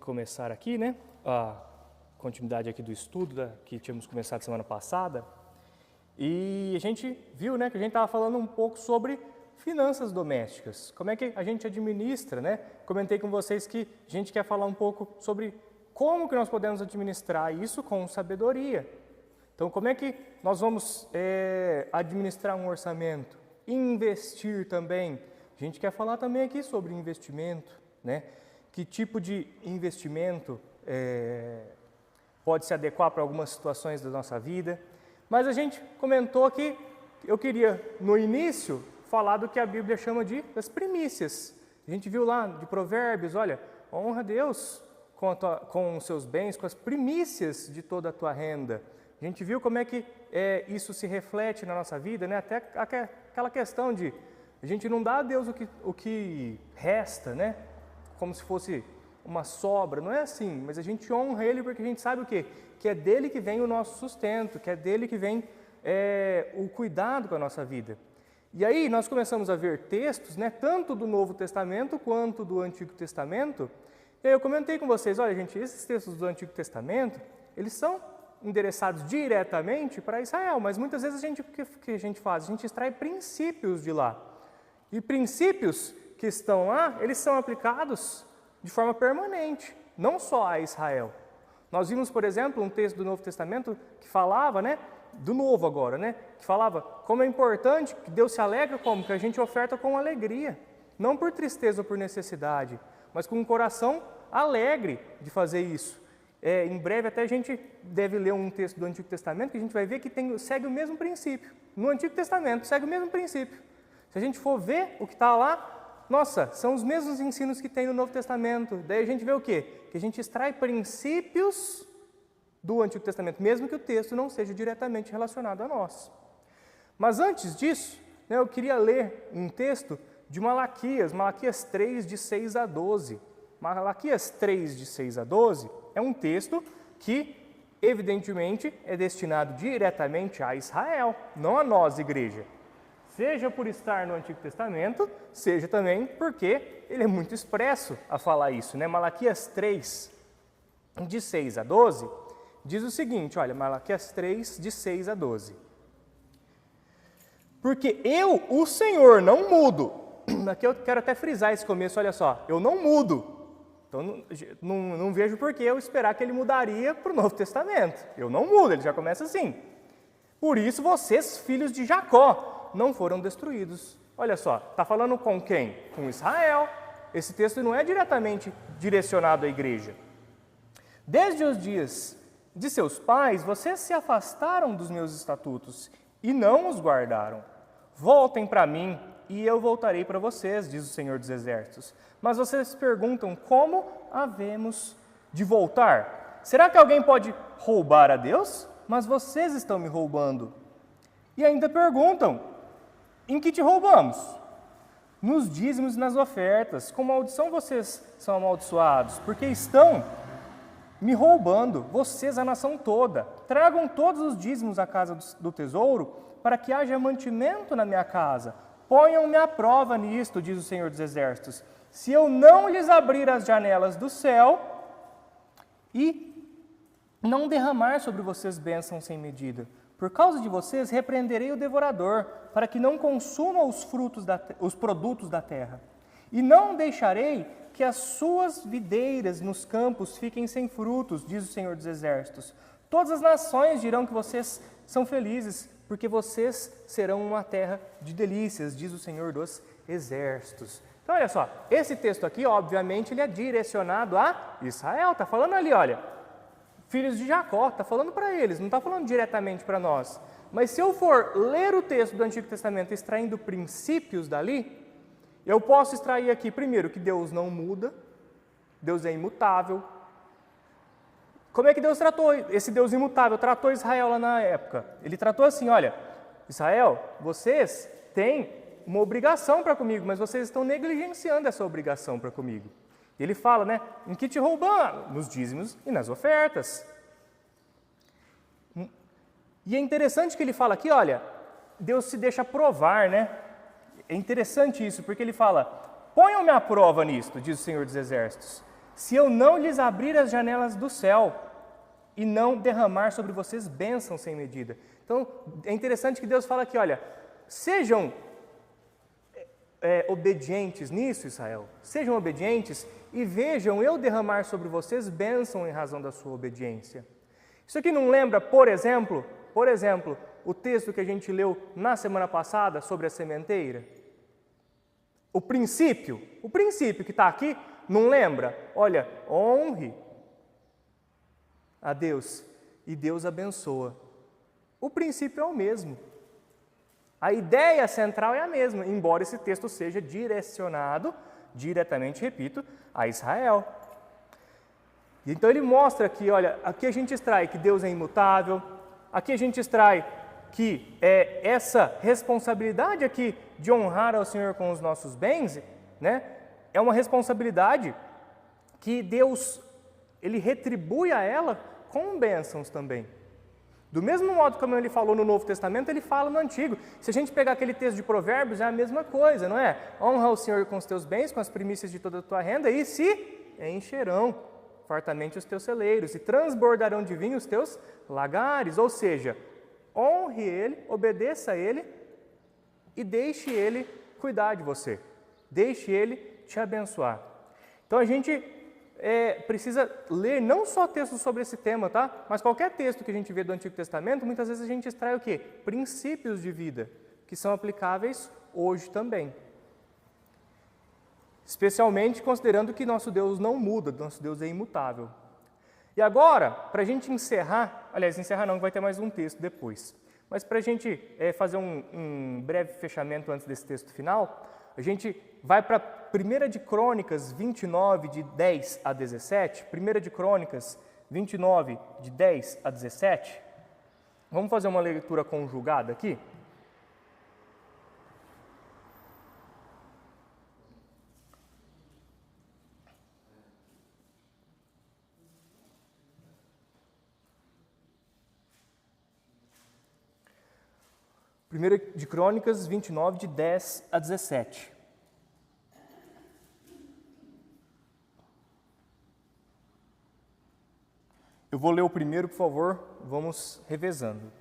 começar aqui, né, a continuidade aqui do estudo que tínhamos começado semana passada. E a gente viu, né, que a gente estava falando um pouco sobre finanças domésticas. Como é que a gente administra, né? Comentei com vocês que a gente quer falar um pouco sobre como que nós podemos administrar isso com sabedoria. Então, como é que nós vamos administrar um orçamento? Investir também. A gente quer falar também aqui sobre investimento, né? Que tipo de investimento pode se adequar para algumas situações da nossa vida. Mas a gente comentou que eu queria, no início, falar do que a Bíblia chama das primícias. A gente viu lá de Provérbios, olha, honra a Deus com os seus bens, com as primícias de toda a tua renda. A gente viu como é que isso se reflete na nossa vida, né? Até aquela questão de a gente não dá a Deus o que resta, né? Como se fosse uma sobra, não é assim, mas a gente honra Ele porque a gente sabe o quê? Que é dele que vem o nosso sustento, que é dele que vem o cuidado com a nossa vida. E aí nós começamos a ver textos, né, tanto do Novo Testamento quanto do Antigo Testamento. E aí eu comentei com vocês, olha gente, esses textos do Antigo Testamento, eles são endereçados diretamente para Israel, mas muitas vezes o que a gente faz? A gente extrai princípios de lá. E princípios que estão lá, eles são aplicados de forma permanente, não só a Israel. Nós vimos, por exemplo, um texto do Novo Testamento que falava, né, do Novo agora, né, que falava como é importante que Deus se alegra como? Que a gente oferta com alegria, não por tristeza ou por necessidade, mas com um coração alegre de fazer isso. Em breve até a gente deve ler um texto do Antigo Testamento que a gente vai ver que segue o mesmo princípio. No Antigo Testamento segue o mesmo princípio. Se a gente for ver o que está lá, nossa, são os mesmos ensinos que tem no Novo Testamento. Daí a gente vê o quê? Que a gente extrai princípios do Antigo Testamento, mesmo que o texto não seja diretamente relacionado a nós. Mas antes disso, né, eu queria ler um texto de Malaquias 3, de 6 a 12. Malaquias 3, de 6 a 12, é um texto que, evidentemente, é destinado diretamente a Israel, não a nós, igreja. Seja por estar no Antigo Testamento, seja também porque ele é muito expresso a falar isso, né? Malaquias 3, de 6 a 12, diz o seguinte, olha, Malaquias 3, de 6 a 12. Porque eu, o Senhor, não mudo. Aqui eu quero até frisar esse começo, olha só, eu não mudo. Então, não vejo por que eu esperar que ele mudaria para o Novo Testamento. Eu não mudo, ele já começa assim. Por isso, vocês, filhos de Jacó, não foram destruídos. Olha só, está falando com quem? Com Israel. Esse texto não é diretamente direcionado à igreja. Desde os dias de seus pais, vocês se afastaram dos meus estatutos e não os guardaram. Voltem para mim e eu voltarei para vocês, diz o Senhor dos Exércitos. Mas vocês perguntam, como havemos de voltar? Será que alguém pode roubar a Deus? Mas vocês estão me roubando. E ainda perguntam, em que te roubamos? Nos dízimos e nas ofertas. Com maldição vocês são amaldiçoados, porque estão me roubando, vocês, a nação toda. Tragam todos os dízimos à casa do tesouro, para que haja mantimento na minha casa. Ponham-me à prova nisto, diz o Senhor dos Exércitos. Se eu não lhes abrir as janelas do céu e não derramar sobre vocês bênçãos sem medida. Por causa de vocês, repreenderei o devorador, para que não consuma os produtos da terra. E não deixarei que as suas videiras nos campos fiquem sem frutos, diz o Senhor dos Exércitos. Todas as nações dirão que vocês são felizes, porque vocês serão uma terra de delícias, diz o Senhor dos Exércitos. Então, olha só, esse texto aqui, obviamente, ele é direcionado a Israel. Está falando ali, olha, filhos de Jacó, está falando para eles, não está falando diretamente para nós. Mas se eu for ler o texto do Antigo Testamento extraindo princípios dali, eu posso extrair aqui, primeiro, que Deus não muda, Deus é imutável. Como é que Deus tratou, esse Deus imutável, tratou Israel lá na época? Ele tratou assim, olha, Israel, vocês têm uma obrigação para comigo, mas vocês estão negligenciando essa obrigação para comigo. Ele fala, né, em que te roubam? Nos dízimos e nas ofertas. E é interessante que ele fala aqui, olha, Deus se deixa provar, né? É interessante isso, porque ele fala, ponham-me à prova nisto, diz o Senhor dos Exércitos. se eu não lhes abrir as janelas do céu e não derramar sobre vocês bênçãos sem medida. Então, é interessante que Deus fala aqui, olha, sejam obedientes nisso, Israel, sejam obedientes e vejam eu derramar sobre vocês bênção em razão da sua obediência. Isso aqui não lembra, por exemplo, o texto que a gente leu na semana passada sobre a sementeira? O princípio que está aqui, não lembra? Olha, honre a Deus e Deus abençoa. O princípio é o mesmo. A ideia central é a mesma, embora esse texto seja direcionado diretamente, repito, a Israel. Então ele mostra aqui, olha, aqui a gente extrai que Deus é imutável, aqui a gente extrai que essa responsabilidade aqui de honrar ao Senhor com os nossos bens, né, é uma responsabilidade que Deus, Ele retribui a ela com bênçãos também. Do mesmo modo como Ele falou no Novo Testamento, Ele fala no Antigo. Se a gente pegar aquele texto de Provérbios, é a mesma coisa, não é? Honra o Senhor com os teus bens, com as primícias de toda a tua renda, e se encherão fartamente os teus celeiros, e transbordarão de vinho os teus lagares. Ou seja, honre Ele, obedeça a Ele, e deixe Ele cuidar de você. Deixe Ele te abençoar. Então a gente precisa ler não só textos sobre esse tema, tá? Mas qualquer texto que a gente vê do Antigo Testamento, muitas vezes a gente extrai o quê? Princípios de vida, que são aplicáveis hoje também. Especialmente considerando que nosso Deus não muda, nosso Deus é imutável. E agora, para a gente encerrar, aliás, encerrar não, vai ter mais um texto depois. Mas para a gente fazer um breve fechamento antes desse texto final, a gente vai para 1 de Crônicas 29, de 10 a 17. 1 de Crônicas 29, de 10 a 17. Vamos fazer uma leitura conjugada aqui? Primeira de Crônicas 29, de 10 a 17. Eu vou ler o primeiro, por favor, vamos revezando.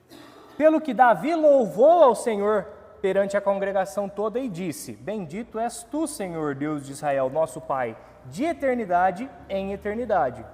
Pelo que Davi louvou ao Senhor perante a congregação toda e disse: Bendito és tu, Senhor, Deus de Israel, nosso Pai, de eternidade em eternidade.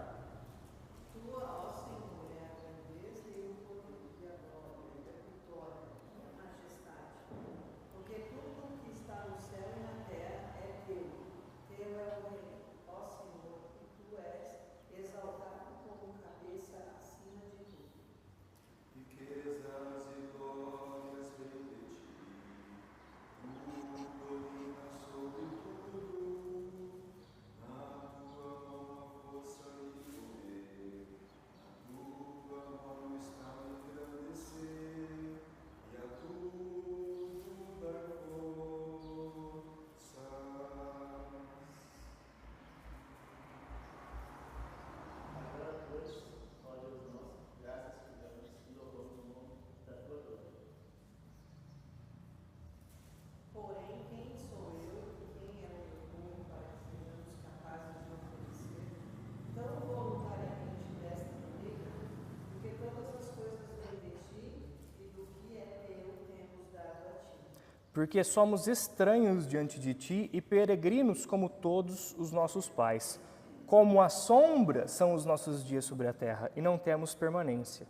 Porque somos estranhos diante de ti e peregrinos como todos os nossos pais. Como a sombra são os nossos dias sobre a terra, e não temos permanência.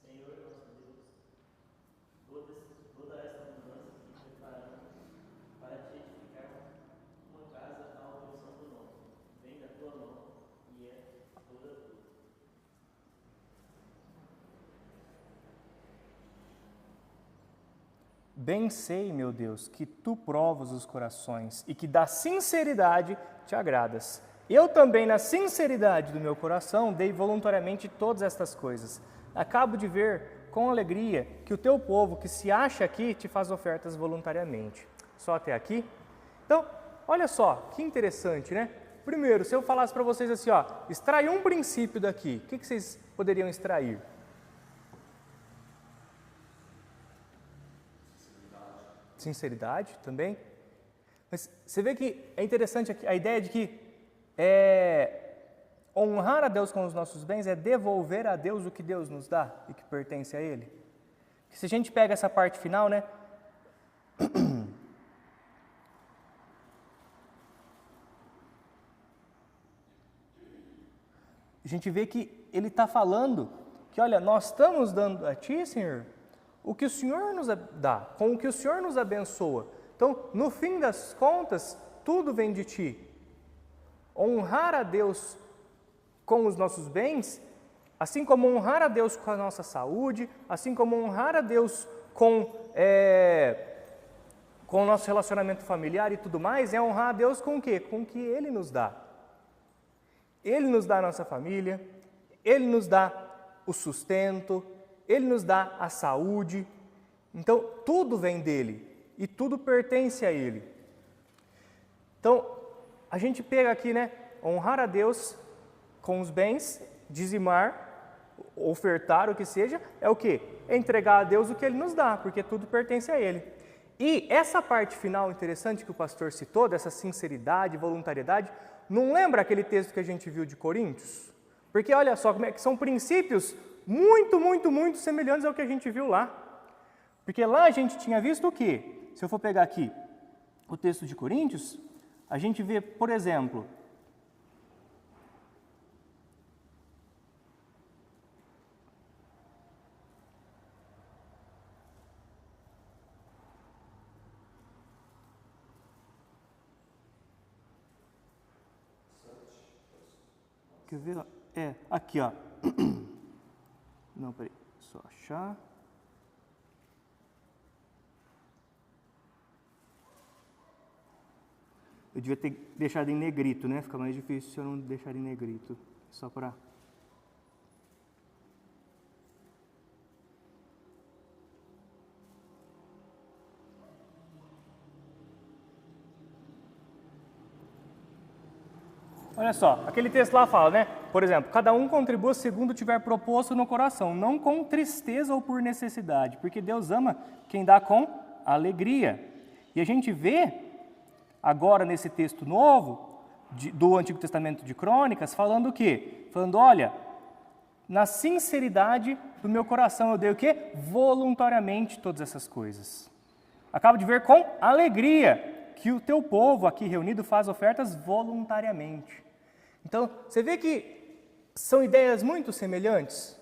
Senhor nosso Deus, toda esta mudança que preparamos para te edificar uma casa à alção do nome, vem da tua mão e é toda tua. Bem sei, meu Deus, que tu provas os corações e que da sinceridade te agradas. Eu também, na sinceridade do meu coração, dei voluntariamente todas estas coisas. Acabo de ver com alegria que o teu povo que se acha aqui te faz ofertas voluntariamente. Só até aqui? Então, olha só, que interessante, né? Primeiro, se eu falasse para vocês assim, ó, extrai um princípio daqui, o que vocês poderiam extrair? Sinceridade também. Mas você vê que é interessante aqui a ideia de que honrar a Deus com os nossos bens é devolver a Deus o que Deus nos dá e que pertence a Ele. Se a gente pega essa parte final, né? A gente vê que ele está falando que, olha, nós estamos dando a Ti, Senhor, o que o Senhor nos dá, com o que o Senhor nos abençoa. Então, no fim das contas, tudo vem de Ti. Honrar a Deus com os nossos bens, assim como honrar a Deus com a nossa saúde, assim como honrar a Deus com o nosso relacionamento familiar e tudo mais, é honrar a Deus com o quê? Com o que Ele nos dá. Ele nos dá a nossa família, Ele nos dá o sustento, Ele nos dá a saúde. Então, tudo vem dEle e tudo pertence a Ele. Então, a gente pega aqui, né? Honrar a Deus com os bens, dizimar, ofertar, o que seja, é o quê? É entregar a Deus o que Ele nos dá, porque tudo pertence a Ele. E essa parte final interessante que o pastor citou, dessa sinceridade, voluntariedade, não lembra aquele texto que a gente viu de Coríntios? Porque olha só, como é que são princípios muito semelhantes ao que a gente viu lá. Porque lá a gente tinha visto o quê? Se eu for pegar aqui o texto de Coríntios, a gente vê, por exemplo, quer ver? Aqui, ó. Não, peraí, só achar. Eu devia ter deixado em negrito, né? Fica mais difícil se eu não deixar em negrito. Só para... Olha só, aquele texto lá fala, né? Por exemplo, cada um contribua segundo tiver proposto no coração, não com tristeza ou por necessidade, porque Deus ama quem dá com alegria. E a gente vê, agora nesse texto novo, do Antigo Testamento de Crônicas, falando o quê? Falando, olha, na sinceridade do meu coração eu dei o quê? Voluntariamente todas essas coisas. Acabo de ver com alegria que o teu povo aqui reunido faz ofertas voluntariamente. Então, você vê que são ideias muito semelhantes.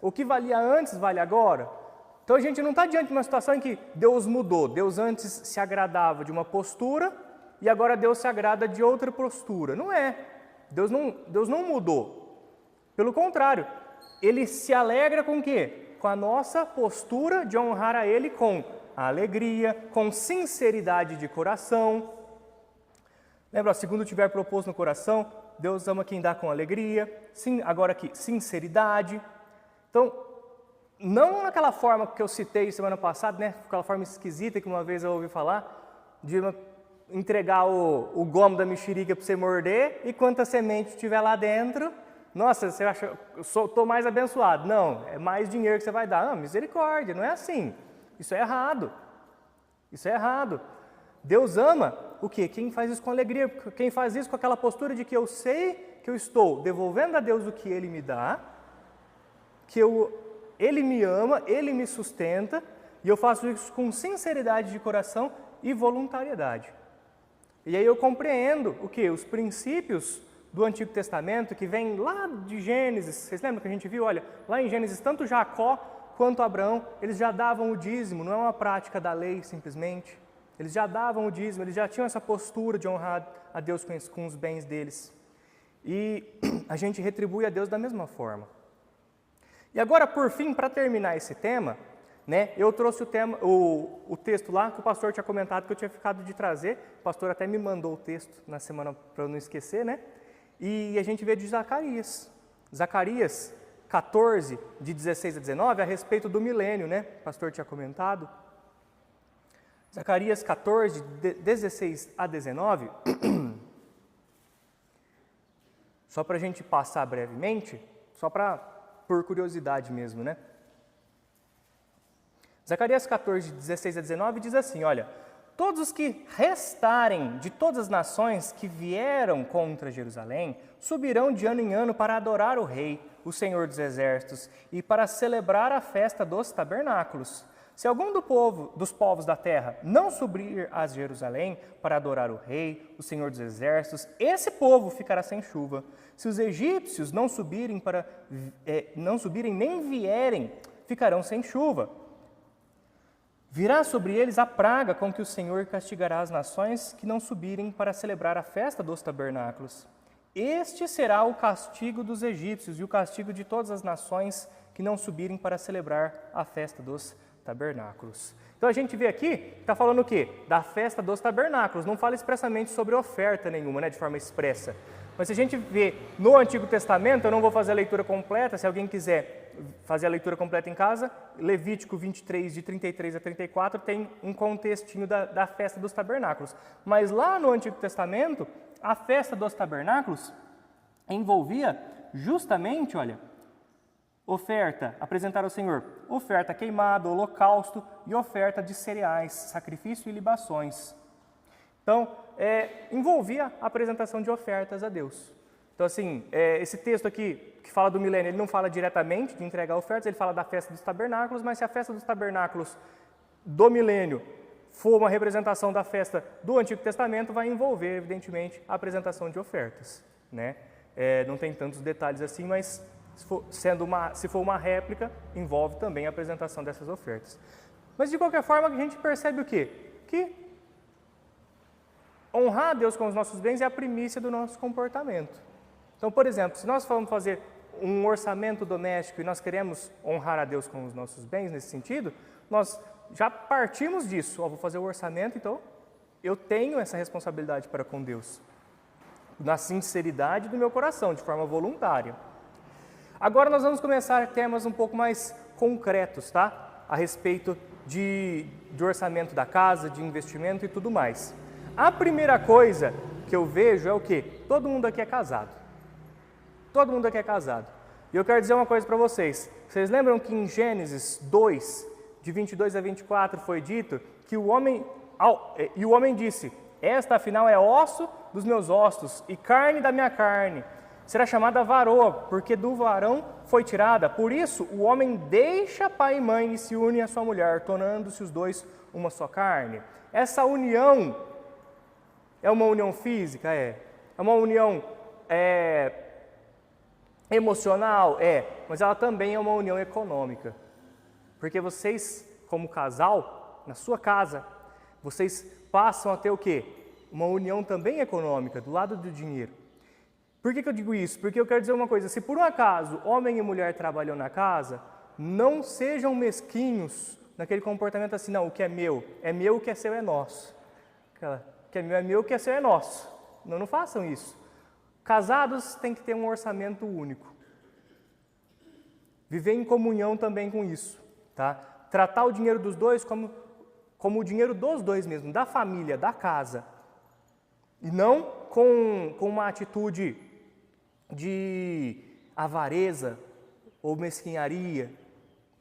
O que valia antes, vale agora. Então, a gente não está diante de uma situação em que Deus mudou. Deus antes se agradava de uma postura e agora Deus se agrada de outra postura. Não é. Deus não mudou. Pelo contrário, Ele se alegra com o quê? Com a nossa postura de honrar a Ele com alegria, com sinceridade de coração. Lembra, segundo tiver proposto no coração, Deus ama quem dá com alegria. Sim, agora aqui, sinceridade. Então, não naquela forma que eu citei semana passada, né? Aquela forma esquisita que uma vez eu ouvi falar, de entregar o gomo da mexerica para você morder e quanta semente tiver lá dentro, nossa, você acha, eu estou mais abençoado. Não, é mais dinheiro que você vai dar. Não, misericórdia, não é assim. Isso é errado. Isso é errado. Deus ama o quê? Quem faz isso com alegria, quem faz isso com aquela postura de que eu sei que eu estou devolvendo a Deus o que Ele me dá, que Ele me ama, Ele me sustenta, e eu faço isso com sinceridade de coração e voluntariedade. E aí eu compreendo o quê? Os princípios do Antigo Testamento, que vem lá de Gênesis. Vocês lembram que a gente viu? Olha, lá em Gênesis, tanto Jacó quanto Abraão, eles já davam o dízimo, não é uma prática da lei simplesmente. Eles já davam o dízimo, eles já tinham essa postura de honrar a Deus com os bens deles. E a gente retribui a Deus da mesma forma. E agora, por fim, para terminar esse tema, né, eu trouxe o texto lá que o pastor tinha comentado que eu tinha ficado de trazer. O pastor até me mandou o texto na semana para eu não esquecer, né? E a gente vê de Zacarias. Zacarias 14, de 16 a 19, a respeito do milênio, né? O pastor tinha comentado. Zacarias 14, 16 a 19, só para a gente passar brevemente, só por curiosidade mesmo, né? Zacarias 14, 16 a 19 diz assim, olha, todos os que restarem de todas as nações que vieram contra Jerusalém subirão de ano em ano para adorar o Rei, o Senhor dos Exércitos, e para celebrar a festa dos tabernáculos. Se algum dos povos da terra não subir a Jerusalém para adorar o Rei, o Senhor dos Exércitos, esse povo ficará sem chuva. Se os egípcios não subirem nem vierem, ficarão sem chuva. Virá sobre eles a praga com que o Senhor castigará as nações que não subirem para celebrar a festa dos tabernáculos. Este será o castigo dos egípcios e o castigo de todas as nações que não subirem para celebrar a festa dos tabernáculos. Então a gente vê aqui, está falando o quê? Da festa dos tabernáculos. Não fala expressamente sobre oferta nenhuma, né, de forma expressa. Mas se a gente vê no Antigo Testamento, eu não vou fazer a leitura completa, se alguém quiser fazer a leitura completa em casa, Levítico 23, de 33 a 34, tem um contextinho da festa dos tabernáculos. Mas lá no Antigo Testamento, a festa dos tabernáculos envolvia justamente, olha, oferta, apresentar ao Senhor, oferta queimada, holocausto e oferta de cereais, sacrifício e libações. Então, envolvia a apresentação de ofertas a Deus. Então, assim, esse texto aqui, que fala do milênio, ele não fala diretamente de entregar ofertas, ele fala da festa dos tabernáculos, mas se a festa dos tabernáculos do milênio for uma representação da festa do Antigo Testamento, vai envolver, evidentemente, a apresentação de ofertas, né? Não tem tantos detalhes assim, mas se for uma réplica, envolve também a apresentação dessas ofertas. Mas, de qualquer forma, a gente percebe o quê? Que honrar a Deus com os nossos bens é a primícia do nosso comportamento. Então, por exemplo, se nós formos fazer um orçamento doméstico e nós queremos honrar a Deus com os nossos bens nesse sentido, nós já partimos disso. Vou fazer o orçamento, então eu tenho essa responsabilidade para com Deus, na sinceridade do meu coração, de forma voluntária. Agora nós vamos começar temas um pouco mais concretos, tá? A respeito de orçamento da casa, de investimento e tudo mais. A primeira coisa que eu vejo é o quê? Todo mundo aqui é casado. Todo mundo aqui é casado. E eu quero dizer uma coisa para vocês. Vocês lembram que em Gênesis 2, de 22 a 24, foi dito que o homem disse: esta afinal é osso dos meus ossos e carne da minha carne. Será chamada varoa, porque do varão foi tirada. Por isso, o homem deixa pai e mãe e se une à sua mulher, tornando-se os dois uma só carne. Essa união é uma união física? É uma união emocional? Mas ela também é uma união econômica. Porque vocês, como casal, na sua casa, vocês passam a ter o quê? Uma união também econômica, do lado do dinheiro. Por que eu digo isso? Porque eu quero dizer uma coisa, se por um acaso homem e mulher trabalham na casa, não sejam mesquinhos naquele comportamento assim, não, o que é meu, o que é seu é nosso. O que é meu, o que é seu é nosso. Não façam isso. Casados têm que ter um orçamento único. Viver em comunhão também com isso, tá? Tratar o dinheiro dos dois como o dinheiro dos dois mesmo, da família, da casa. E não com uma atitude de avareza ou mesquinharia.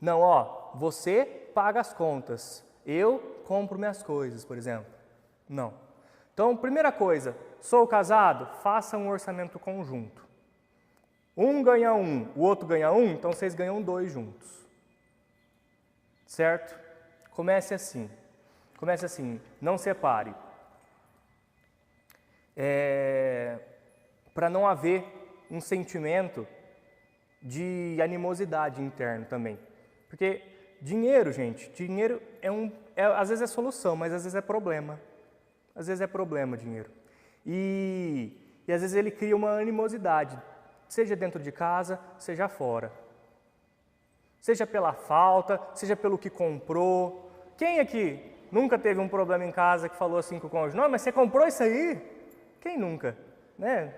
Não, você paga as contas, eu compro minhas coisas, por exemplo. Não. Então, primeira coisa, sou casado? Faça um orçamento conjunto. Um ganha um, o outro ganha um, então vocês ganham dois juntos. Certo? Comece assim, não separe. Para não haver um sentimento de animosidade interno também. Porque dinheiro, gente, às vezes é solução, mas às vezes é problema. Às vezes é problema dinheiro. E às vezes ele cria uma animosidade, seja dentro de casa, seja fora. Seja pela falta, seja pelo que comprou. Quem aqui nunca teve um problema em casa que falou assim com o cônjuge: não, mas você comprou isso aí? Quem nunca? Né?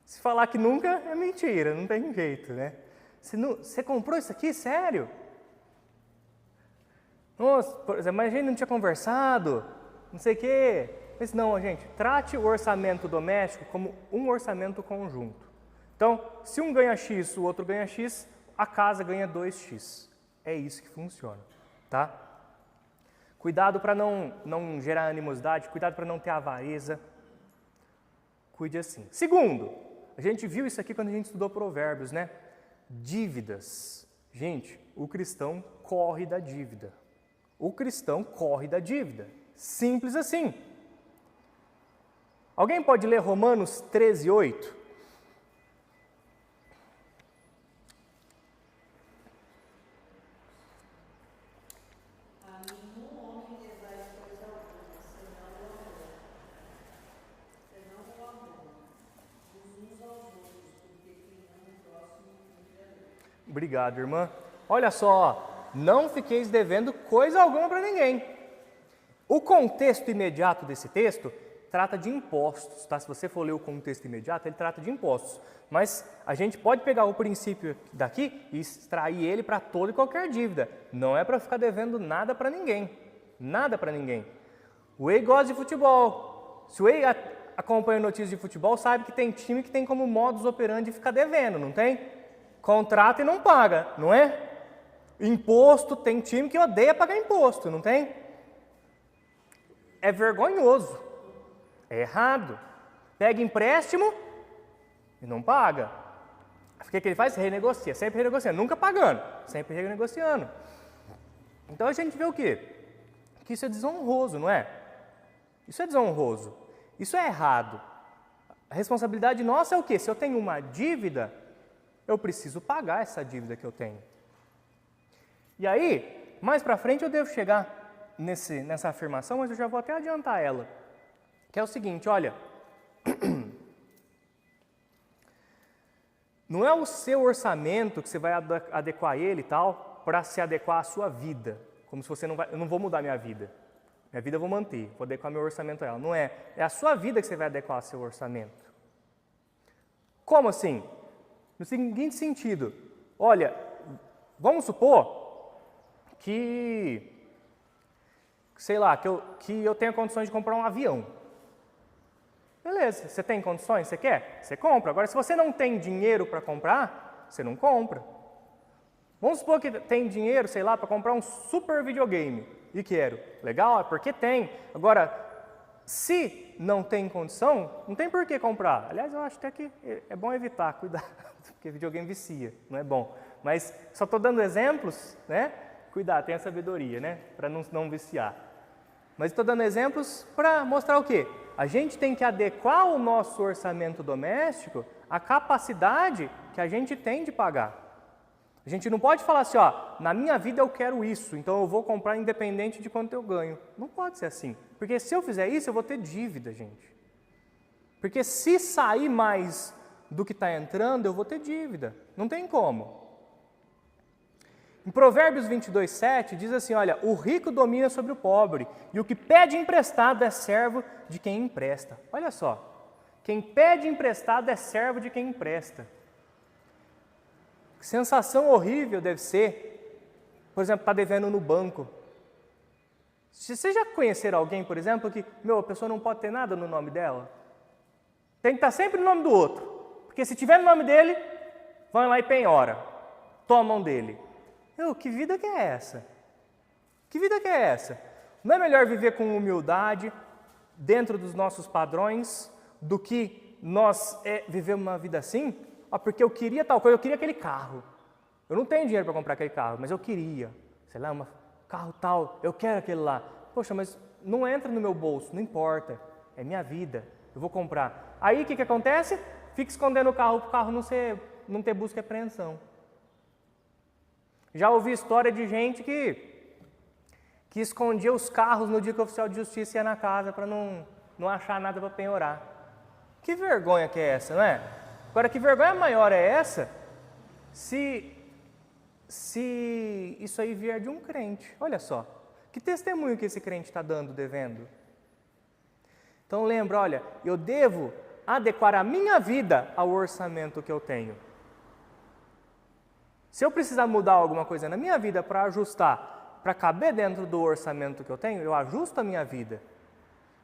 Se falar que nunca, é mentira, não tem jeito, né? Você comprou isso aqui? Sério? Nossa, por exemplo, mas a gente não tinha conversado, não sei o quê. Mas não, gente, trate o orçamento doméstico como um orçamento conjunto. Então, se um ganha X, o outro ganha X, a casa ganha 2X. É isso que funciona, tá? Cuidado para não gerar animosidade, cuidado para não ter avareza. Cuide assim. Segundo, a gente viu isso aqui quando a gente estudou Provérbios, né? Dívidas. Gente, o cristão corre da dívida. O cristão corre da dívida. Simples assim. Alguém pode ler Romanos 13:8? Obrigado, irmã. Olha só, não fiqueis devendo coisa alguma para ninguém. O contexto imediato desse texto trata de impostos, tá? Se você for ler o contexto imediato, ele trata de impostos. Mas a gente pode pegar o princípio daqui e extrair ele para toda e qualquer dívida. Não é para ficar devendo nada para ninguém. Nada para ninguém. O Whey gosta de futebol. Se o Whey acompanha notícias de futebol, sabe que tem time que tem como modus operandi ficar devendo, não tem? Contrata e não paga, não é? Imposto, tem time que odeia pagar imposto, não tem? É vergonhoso, é errado. Pega empréstimo e não paga. O que ele faz? Renegocia, sempre renegociando, nunca pagando, sempre renegociando. Então a gente vê o quê? Que isso é desonroso, não é? Isso é desonroso, isso é errado. A responsabilidade nossa é o quê? Se eu tenho uma dívida, eu preciso pagar essa dívida que eu tenho. E aí, mais para frente eu devo chegar nessa afirmação, mas eu já vou até adiantar ela. Que é o seguinte, olha, não é o seu orçamento que você vai adequar ele e tal, para se adequar à sua vida. Como se você eu não vou mudar minha vida. Minha vida eu vou manter, vou adequar meu orçamento a ela. Não é. É a sua vida que você vai adequar ao seu orçamento. Como assim? No seguinte sentido, olha, vamos supor que, sei lá, que eu tenha condições de comprar um avião. Beleza, você tem condições, você quer? Você compra. Agora, se você não tem dinheiro para comprar, você não compra. Vamos supor que tem dinheiro, sei lá, para comprar um super videogame e quero. Legal, é porque tem. Agora, se não tem condição, não tem por que comprar. Aliás, eu acho até que é bom evitar, cuidado, porque videogame vicia, não é bom. Mas só estou dando exemplos, né? Cuidado, tenha sabedoria, né? Para não viciar. Mas estou dando exemplos para mostrar o quê? A gente tem que adequar o nosso orçamento doméstico à capacidade que a gente tem de pagar. A gente não pode falar assim, ó, na minha vida eu quero isso, então eu vou comprar independente de quanto eu ganho. Não pode ser assim. Porque se eu fizer isso, eu vou ter dívida, gente. Porque se sair mais do que está entrando, eu vou ter dívida. Não tem como. Em Provérbios 22:7 diz assim, olha, o rico domina sobre o pobre, e o que pede emprestado é servo de quem empresta. Olha só, quem pede emprestado é servo de quem empresta. Que sensação horrível deve ser, por exemplo, estar devendo no banco. Vocês já conheceram alguém, por exemplo, que, a pessoa não pode ter nada no nome dela? Tem que estar sempre no nome do outro, porque se tiver no nome dele, vão lá e penhora, tomam dele. Que vida que é essa? Que vida que é essa? Não é melhor viver com humildade, dentro dos nossos padrões, do que nós vivemos uma vida assim? Porque eu queria tal coisa, eu queria aquele carro. Eu não tenho dinheiro para comprar aquele carro, mas eu queria. Sei lá, um carro tal, eu quero aquele lá. Poxa, mas não entra no meu bolso, não importa. É minha vida, eu vou comprar. Aí o que acontece? Fica escondendo o carro para o carro não ter busca e apreensão. Já ouvi história de gente que escondia os carros no dia que o oficial de justiça ia na casa para não achar nada para penhorar. Que vergonha que é essa, não é? Agora, que vergonha maior é essa se isso aí vier de um crente? Olha só, que testemunho que esse crente está dando, devendo? Então lembra, olha, eu devo adequar a minha vida ao orçamento que eu tenho. Se eu precisar mudar alguma coisa na minha vida para ajustar, para caber dentro do orçamento que eu tenho, eu ajusto a minha vida,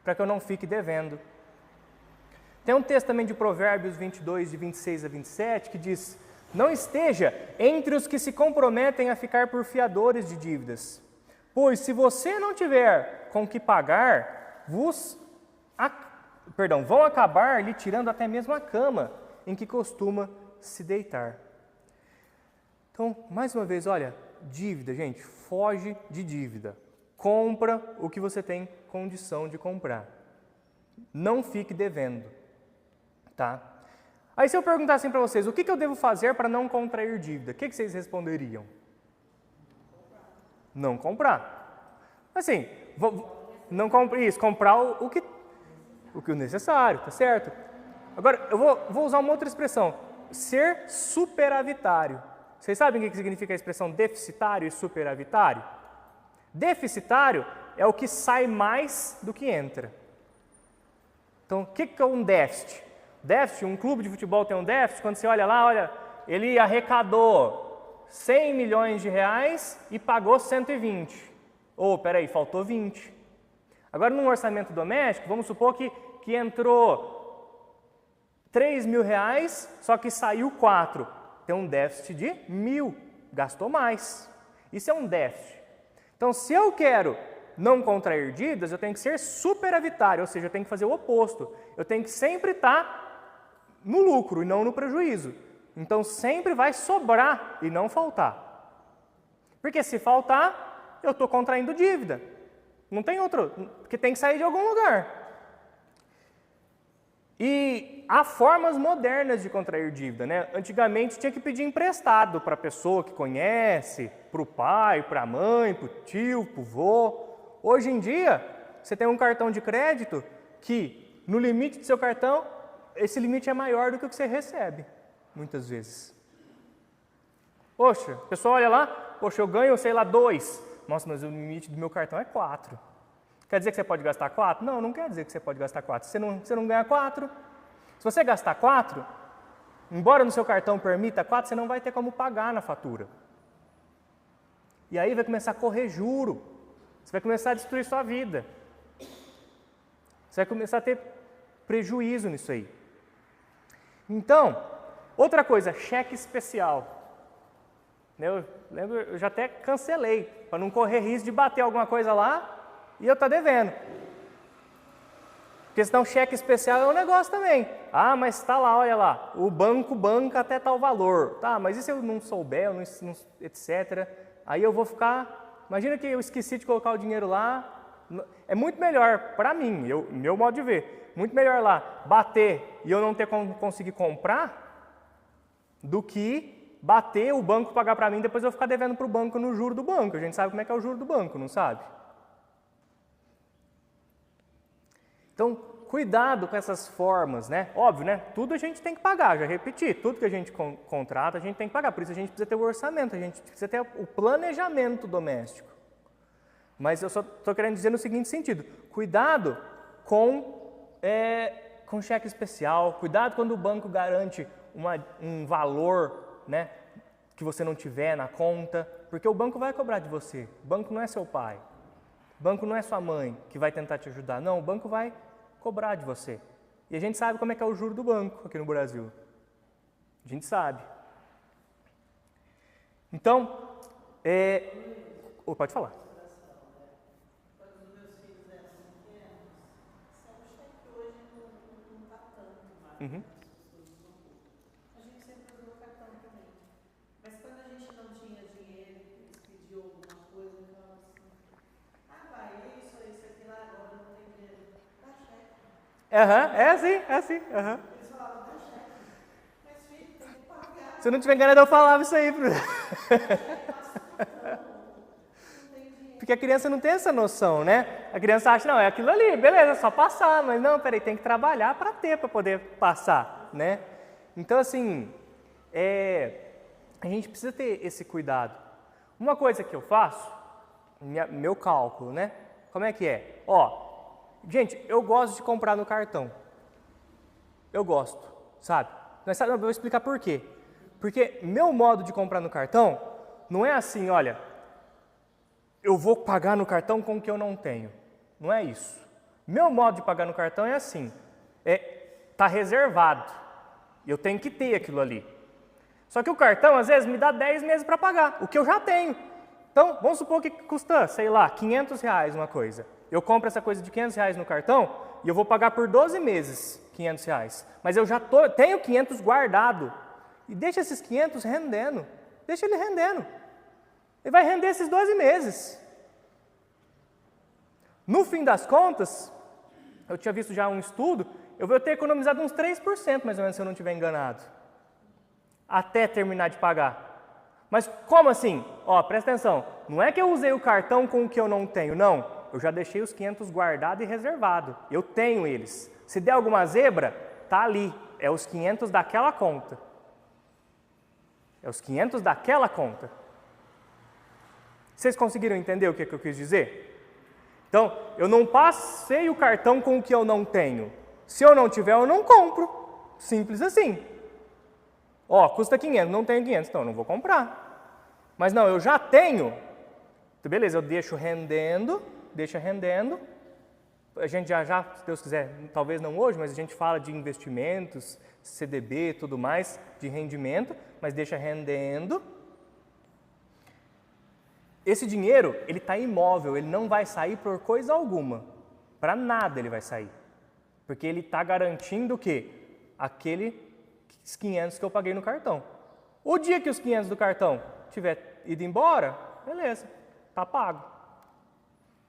para que eu não fique devendo. Tem um texto também de Provérbios 22, de 26 a 27, que diz, não esteja entre os que se comprometem a ficar por fiadores de dívidas, Pois se você não tiver com que pagar, vão acabar lhe tirando até mesmo a cama em que costuma se deitar. Então, mais uma vez, olha, dívida, gente, foge de dívida. Compra o que você tem condição de comprar. Não fique devendo, tá? Aí se eu perguntar assim para vocês, o que eu devo fazer para não contrair dívida? O que vocês responderiam? Não comprar. Assim, não comprar o que é necessário, tá certo? Agora, eu vou usar uma outra expressão. Ser superavitário. Vocês sabem o que significa a expressão deficitário e superavitário? Deficitário é o que sai mais do que entra. Então, o que é um déficit? Déficit, um clube de futebol tem um déficit, quando você olha lá, olha, ele arrecadou 100 milhões de reais e pagou 120. Peraí, faltou 20. Agora, num orçamento doméstico, vamos supor que entrou 3 mil reais, só que saiu 4. Tem um déficit de 1.000, gastou mais. Isso é um déficit. Então, se eu quero não contrair dívidas, eu tenho que ser superavitário, ou seja, eu tenho que fazer o oposto. Eu tenho que sempre estar no lucro e não no prejuízo. Então, sempre vai sobrar e não faltar. Porque se faltar, eu estou contraindo dívida. Não tem outro, porque tem que sair de algum lugar. E há formas modernas de contrair dívida, né? Antigamente tinha que pedir emprestado para a pessoa que conhece, para o pai, para a mãe, para o tio, para o vô. Hoje em dia, você tem um cartão de crédito que, no limite do seu cartão, esse limite é maior do que o que você recebe, muitas vezes. Poxa, a pessoa olha lá, poxa, eu ganho, sei lá, 2. Nossa, mas o limite do meu cartão é 4. Quer dizer que você pode gastar 4? Não, não quer dizer que você pode gastar 4. Você não ganha 4. Se você gastar 4, embora no seu cartão permita 4, você não vai ter como pagar na fatura. E aí vai começar a correr juro. Você vai começar a destruir sua vida. Você vai começar a ter prejuízo nisso aí. Então, outra coisa, cheque especial. Eu lembro, eu já até cancelei, para não correr risco de bater alguma coisa lá e eu estar devendo. Porque senão cheque especial é um negócio também. Ah, mas está lá, olha lá, o banco banca até tal valor. Tá, mas e se eu não souber, etc. Aí eu vou ficar... Imagina que eu esqueci de colocar o dinheiro lá. É muito melhor, para mim, meu modo de ver, muito melhor lá bater e eu não ter como conseguir comprar do que bater, o banco pagar para mim, depois eu ficar devendo para o banco no juro do banco. A gente sabe como é que é o juro do banco, não sabe? Então, cuidado com essas formas, né? Óbvio, né? Tudo a gente tem que pagar, já repeti, tudo que a gente contrata a gente tem que pagar, por isso a gente precisa ter o orçamento, a gente precisa ter o planejamento doméstico. Mas eu só estou querendo dizer no seguinte sentido, cuidado com cheque especial, cuidado quando o banco garante um valor, né, que você não tiver na conta, porque o banco vai cobrar de você, o banco não é seu pai, o banco não é sua mãe que vai tentar te ajudar, não, o banco vai cobrar de você. E a gente sabe como é que é o juro do banco aqui no Brasil, a gente sabe. Então, pode falar. Uhum. A gente sempre usou o cartão também. Mas quando a gente não tinha dinheiro, eles pediam alguma coisa, eu falava assim, vai, isso, aqui lá, agora não tem dinheiro. Dá cheque. É assim. Eles falavam, dá cheque. Mas filho, tem que pagar. Se eu não tiver enganado, eu falava isso aí. Porque a criança não tem essa noção, né? A criança acha, não, é aquilo ali, beleza, é só passar. Mas não, peraí, tem que trabalhar para poder passar, né? Então, assim, a gente precisa ter esse cuidado. Uma coisa que eu faço, meu cálculo, né? Como é que é? Gente, eu gosto de comprar no cartão. Eu gosto, sabe? Mas eu vou explicar por quê. Porque meu modo de comprar no cartão não é assim, olha... eu vou pagar no cartão com o que eu não tenho. Não é isso. Meu modo de pagar no cartão é assim. Tá reservado. Eu tenho que ter aquilo ali. Só que o cartão, às vezes, me dá 10 meses para pagar, o que eu já tenho. Então, vamos supor que custa, sei lá, R$500 uma coisa. Eu compro essa coisa de R$500 no cartão e eu vou pagar por 12 meses R$500. Mas eu já tenho 500 guardado. E deixa esses 500 rendendo. Deixa ele rendendo. Ele vai render esses 12 meses. No fim das contas, eu tinha visto já um estudo, eu vou ter economizado uns 3% mais ou menos se eu não estiver enganado. Até terminar de pagar. Mas como assim? Ó, presta atenção, não é que eu usei o cartão com o que eu não tenho, não. Eu já deixei os 500 guardado e reservado. Eu tenho eles. Se der alguma zebra, tá ali. É os 500 daquela conta. É os 500 daquela conta. Vocês conseguiram entender o que eu quis dizer? Então, eu não passei o cartão com o que eu não tenho. Se eu não tiver, eu não compro. Simples assim. Ó, custa 500, não tenho 500, então eu não vou comprar. Mas não, eu já tenho. Então, beleza, eu deixa rendendo. A gente já, se Deus quiser, talvez não hoje, mas a gente fala de investimentos, CDB e tudo mais, de rendimento, mas deixa rendendo. Esse dinheiro, ele está imóvel, ele não vai sair por coisa alguma. Para nada ele vai sair. Porque ele está garantindo o quê? Aqueles 500 que eu paguei no cartão. O dia que os 500 do cartão tiver ido embora, beleza, está pago.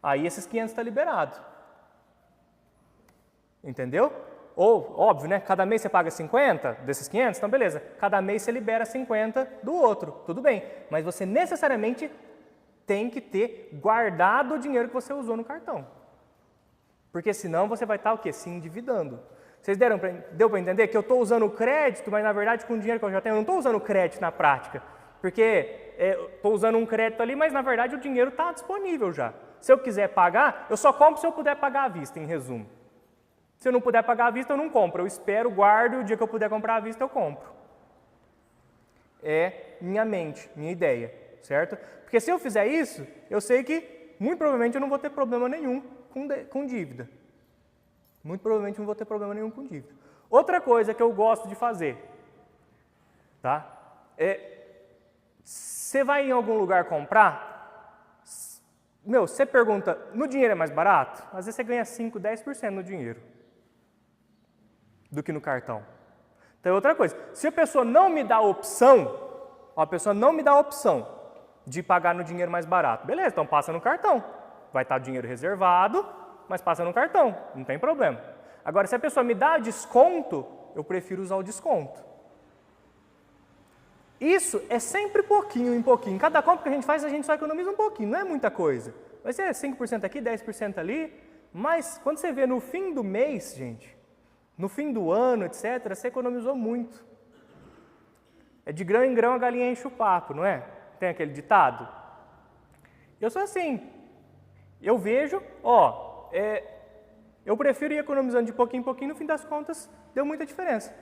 Aí esses 500 está liberado. Entendeu? Ou, óbvio, né? Cada mês você paga 50 desses 500, então beleza. Cada mês você libera 50 do outro, tudo bem. Mas você necessariamente tem que ter guardado o dinheiro que você usou no cartão. Porque senão você vai estar o quê? Se endividando. Vocês deu para entender que eu estou usando o crédito, mas na verdade com o dinheiro que eu já tenho, eu não estou usando o crédito na prática. Porque estou usando um crédito ali, mas na verdade o dinheiro está disponível já. Se eu quiser pagar, eu só compro se eu puder pagar à vista, em resumo. Se eu não puder pagar à vista, eu não compro. Eu espero, guardo, e o dia que eu puder comprar à vista, eu compro. É minha mente, minha ideia, certo? Porque se eu fizer isso, eu sei que muito provavelmente eu não vou ter problema nenhum com dívida. Muito provavelmente não vou ter problema nenhum com dívida. Outra coisa que eu gosto de fazer, tá? Você vai em algum lugar comprar, você pergunta, no dinheiro é mais barato? Às vezes você ganha 5, 10% no dinheiro do que no cartão. Então é outra coisa, se a pessoa não me dá a opção de pagar no dinheiro mais barato, beleza, então passa no cartão. Vai estar o dinheiro reservado, mas passa no cartão, não tem problema. Agora, se a pessoa me dá desconto, eu prefiro usar o desconto. Isso é sempre pouquinho em pouquinho. Cada compra que a gente faz, a gente só economiza um pouquinho, não é muita coisa. Vai ser 5% aqui, 10% ali, mas quando você vê no fim do mês, gente, no fim do ano, etc., você economizou muito. É de grão em grão a galinha enche o papo, não é? Tem aquele ditado? Eu sou assim. Eu vejo, eu prefiro ir economizando de pouquinho em pouquinho, no fim das contas, deu muita diferença.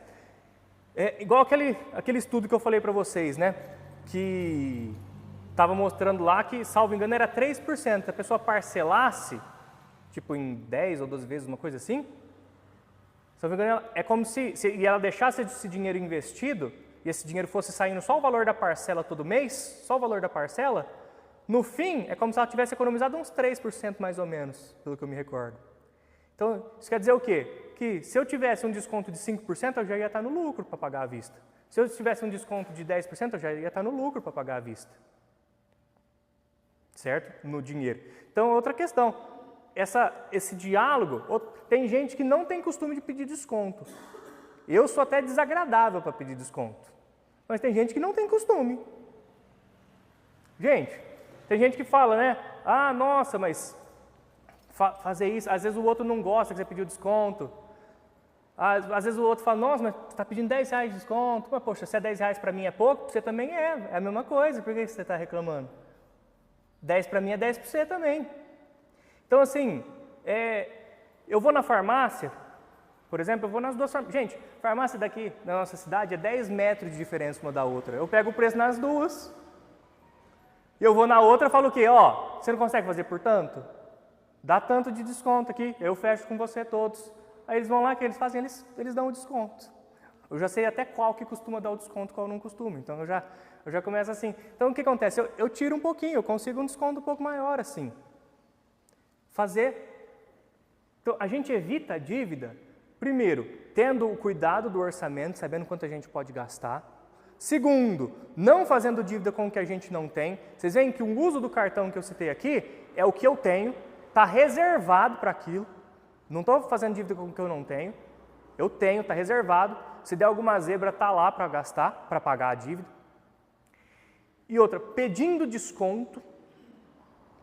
É igual aquele estudo que eu falei para vocês, né? Que estava mostrando lá que, salvo engano, era 3%. Se a pessoa parcelasse, tipo em 10 ou 12 vezes, uma coisa assim, salvo engano, é como se ela deixasse esse dinheiro investido, e esse dinheiro fosse saindo só o valor da parcela todo mês, só o valor da parcela, no fim, é como se ela tivesse economizado uns 3% mais ou menos, pelo que eu me recordo. Então, isso quer dizer o quê? Que se eu tivesse um desconto de 5%, eu já ia estar no lucro para pagar à vista. Se eu tivesse um desconto de 10%, eu já ia estar no lucro para pagar à vista. Certo? No dinheiro. Então, outra questão. Esse diálogo, tem gente que não tem costume de pedir desconto. Eu sou até desagradável para pedir desconto. Mas tem gente que não tem costume. Gente, tem gente que fala, né? Ah, nossa, mas fazer isso, às vezes o outro não gosta que você pediu desconto. Às vezes o outro fala, nossa, mas você está pedindo R$10 de desconto. Mas, poxa, se é R$10 para mim é pouco, para você também é a mesma coisa. Por que você está reclamando? 10 para mim é 10 para você também. Então, assim, eu vou na farmácia, por exemplo, eu vou nas duas farmácias. Gente, farmácia daqui na nossa cidade é 10 metros de diferença uma da outra. Eu pego o preço nas duas. E eu vou na outra e falo o quê? Você não consegue fazer por tanto? Dá tanto de desconto aqui, eu fecho com você todos. Aí eles vão lá, que eles fazem, eles dão o desconto. Eu já sei até qual que costuma dar o desconto, qual não costuma. Então eu já Eu já começo assim. Então, o que acontece? Eu tiro um pouquinho, eu consigo um desconto um pouco maior, assim. Então, a gente evita a dívida, primeiro, tendo o cuidado do orçamento, sabendo quanto a gente pode gastar. Segundo, não fazendo dívida com o que a gente não tem. Vocês veem que o uso do cartão que eu citei aqui é o que eu tenho, está reservado para aquilo. Não estou fazendo dívida com o que eu não tenho. Eu tenho, está reservado. Se der alguma zebra, está lá para gastar, para pagar a dívida. E outra, pedindo desconto,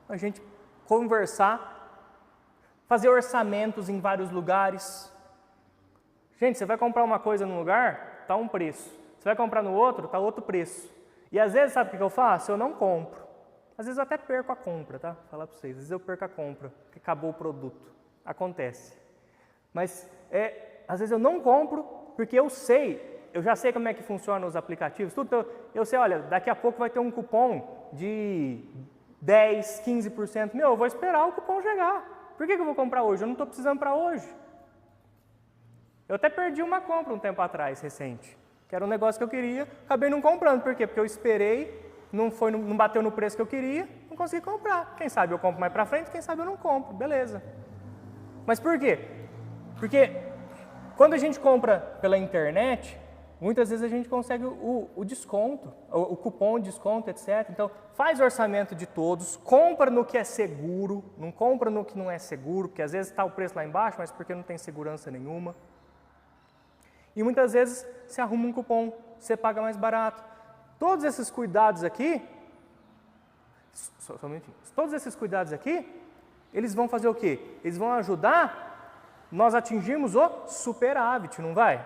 a gente conversar, fazer orçamentos em vários lugares. Gente, você vai comprar uma coisa num lugar, está um preço. Você vai comprar no outro, está outro preço. E às vezes, sabe o que eu faço? Eu não compro. Às vezes eu até perco a compra, tá? Vou falar para vocês. Às vezes eu perco a compra, porque acabou o produto. Acontece. Mas, às vezes eu não compro, porque eu já sei como é que funciona os aplicativos. Tudo, eu sei, olha, daqui a pouco vai ter um cupom de 10, 15%. Eu vou esperar o cupom chegar. Por que eu vou comprar hoje? Eu não estou precisando para hoje. Eu até perdi uma compra um tempo atrás, recente. Que era um negócio que eu queria, acabei não comprando. Por quê? Porque eu esperei, não bateu no preço que eu queria, não consegui comprar. Quem sabe eu compro mais pra frente, quem sabe eu não compro, beleza. Mas por quê? Porque quando a gente compra pela internet, muitas vezes a gente consegue o desconto, o cupom de desconto, etc. Então, faz orçamento de todos, compra no que é seguro, não compra no que não é seguro, porque às vezes está o preço lá embaixo, mas porque não tem segurança nenhuma. E muitas vezes você arruma um cupom, você paga mais barato. Todos esses cuidados aqui, só um minutinho. Todos esses cuidados aqui, eles vão fazer o quê? Eles vão ajudar nós atingirmos o superávit, não vai?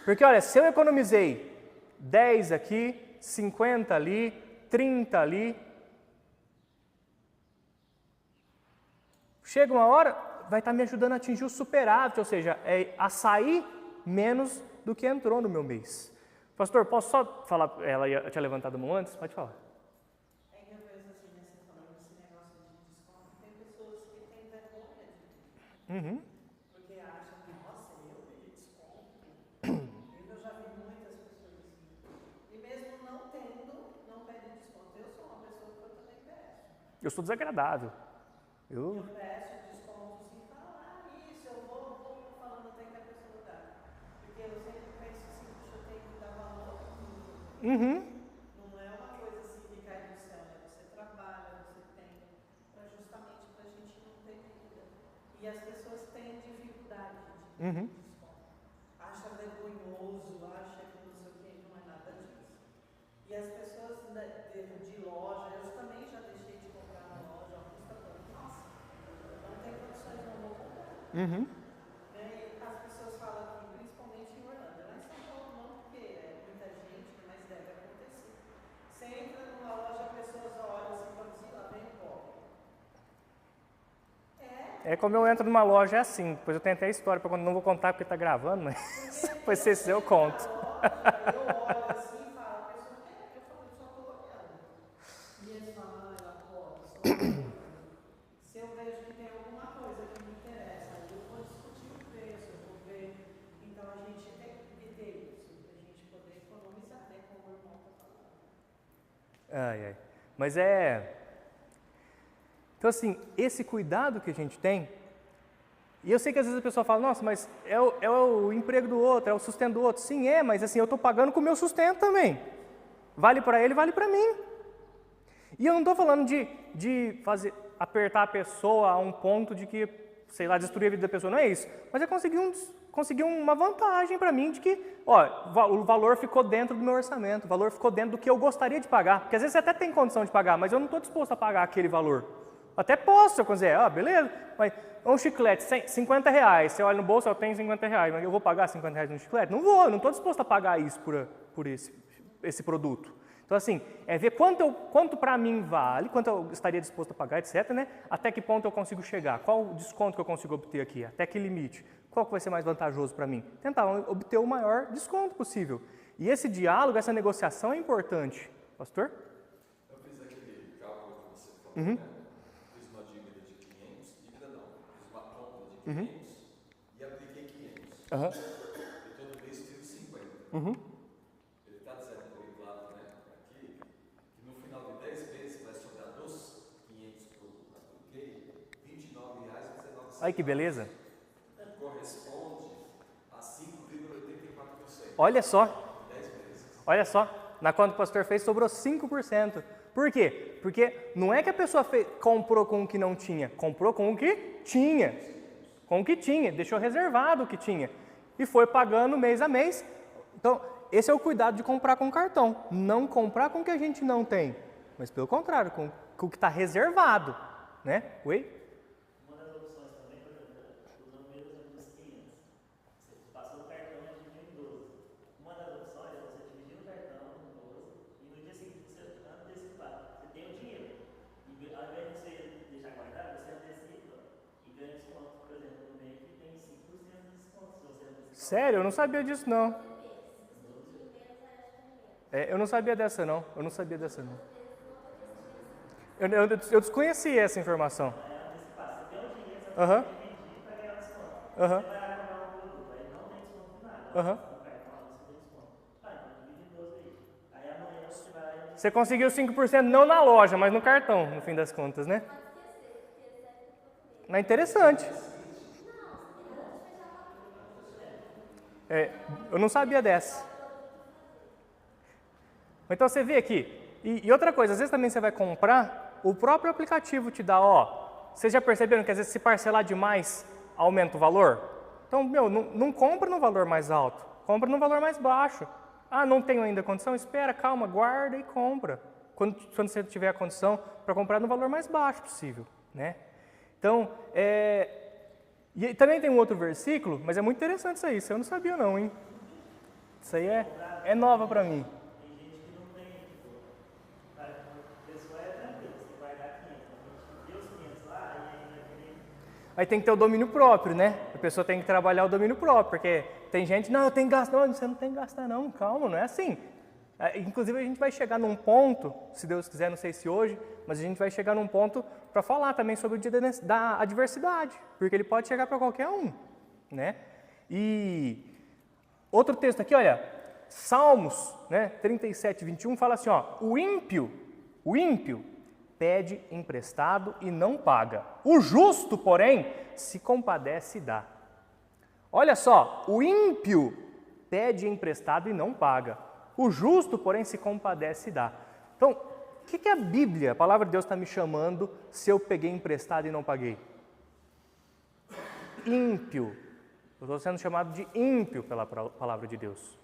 Porque olha, se eu economizei 10 aqui, 50 ali, 30 ali, chega uma hora, vai estar me ajudando a atingir o superávit, ou seja, a sair menos do que entrou no meu mês. Pastor, posso só falar, ela tinha levantado a mão antes? Pode falar. É que eu vejo assim, né, você falando desse negócio de desconto, tem pessoas que têm vergonha de porque acham que, nossa, eu pedi desconto. Eu já vi muitas pessoas assim. E mesmo não tendo, não pede desconto. Eu sou uma pessoa que eu também peço. Eu sou desagradável. Eu peço desconto sim, isso, eu vou falando até que a pessoa dá. Porque eu sempre penso assim, puxa, eu tenho que dar valor. Não é uma coisa assim que cai do céu, né? Você trabalha, você tem, justamente para a gente não ter dívida. E as pessoas têm dificuldade de desconto. Acha vergonhoso, acha que não sei o que, não é nada disso. E as pessoas de loja, eu também já deixei de comprar na loja, custa tanto. Nossa, não tem condições, não vou comprar. E as pessoas falam aqui, principalmente em Orlando, lá em São Paulo não, porque é muita gente, mas deve acontecer. Você entra numa loja, as pessoas olham assim, falam assim, lá vem pobre. É como eu entro numa loja, é assim. Depois eu tenho até a história, para quando não vou contar porque está gravando, mas depois se eu conto. Eu olho assim e falo, a pessoa quer, eu falo, só estou olhando. E eles falam, ela pode, só olhando. Se eu vejo que tem alguma coisa que me interessa, aí eu vou discutir o preço, eu vou ver. Então a gente tem que ter isso, para a gente poder economizar, né, como o irmão está falando. Mas então assim, esse cuidado que a gente tem, e eu sei que às vezes a pessoa fala, nossa, mas é o emprego do outro, é o sustento do outro. Sim, mas assim, eu estou pagando com o meu sustento também. Vale para ele, vale para mim. E eu não estou falando de apertar a pessoa a um ponto de que, sei lá, destruir a vida da pessoa, não é isso. Mas é conseguir uma vantagem para mim de que, o valor ficou dentro do meu orçamento, o valor ficou dentro do que eu gostaria de pagar. Porque às vezes você até tem condição de pagar, mas eu não estou disposto a pagar aquele valor. Até posso, se eu quiser, beleza, mas um chiclete, R$50, você olha no bolso, eu tenho R$50, mas eu vou pagar R$50 no chiclete? Não vou, eu não estou disposto a pagar isso por esse produto. Então assim, é ver quanto para mim vale, quanto eu estaria disposto a pagar, etc, né? Até que ponto eu consigo chegar, qual o desconto que eu consigo obter aqui, até que limite, qual que vai ser mais vantajoso para mim? Tentar obter o maior desconto possível. E esse diálogo, essa negociação é importante. Pastor? Eu fiz aquele cálculo que você falou, né? Fiz uma dívida de 500, fiz uma compra de 500 e apliquei 500. E todo mês tiro 50. Ele está dizendo comigo lá Olha que beleza. corresponde a 5,84%. Olha só. 10 vezes. Olha só. Na conta que o pastor fez, sobrou 5%. Por quê? Porque não é que a pessoa comprou com o que não tinha. Comprou com o que tinha. Com o que tinha. Deixou reservado o que tinha. E foi pagando mês a mês. Então, esse é o cuidado de comprar com cartão. Não comprar com o que a gente não tem. Mas pelo contrário, com o que está reservado. Né? Oi? Uma das opções também, por exemplo, usando o mesmo exemplo dos clientes. Você passou o cartão e dividiu em 12. Uma das opções é você dividir o cartão em 12 e no dia seguinte você antecipar. Você tem o dinheiro. E ao invés de você deixar guardado, você antecipa e ganha desconto. Por exemplo, no meio que tem 5% de desconto se você antecipar. Sério? Eu não sabia disso, não. Eu não sabia dessa, não. Eu não sabia dessa, não. Eu desconhecia essa informação. Aham. Aham. Aham. Você conseguiu 5% não na loja, mas no cartão, no fim das contas, né? Mas interessante. Eu não sabia dessa. Então você vê aqui. E outra coisa, às vezes também você vai comprar, o próprio aplicativo te dá, vocês já perceberam que às vezes se parcelar demais, aumenta o valor? Então, não compra no valor mais alto, compra no valor mais baixo. Ah, não tenho ainda condição? Espera, calma, guarda e compra. Quando você tiver a condição, para comprar no valor mais baixo possível, né? Então, e também tem um outro versículo, mas é muito interessante isso aí, isso eu não sabia não, hein? Isso aí é nova para mim. Aí tem que ter o domínio próprio, né? A pessoa tem que trabalhar o domínio próprio, porque tem gente, não, eu tenho que gastar. Não, você não tem que gastar não, calma, não é assim. Inclusive a gente vai chegar num ponto, se Deus quiser, não sei se hoje, mas a gente vai chegar num ponto para falar também sobre o dia da adversidade, porque ele pode chegar para qualquer um, né? E outro texto aqui, olha, Salmos, né, 37, 21, fala assim, o ímpio pede emprestado e não paga. O justo, porém, se compadece e dá. Olha só, o ímpio pede emprestado e não paga. O justo, porém, se compadece e dá. Então, o que a Bíblia, a palavra de Deus está me chamando se eu peguei emprestado e não paguei? Ímpio. Eu estou sendo chamado de ímpio pela palavra de Deus.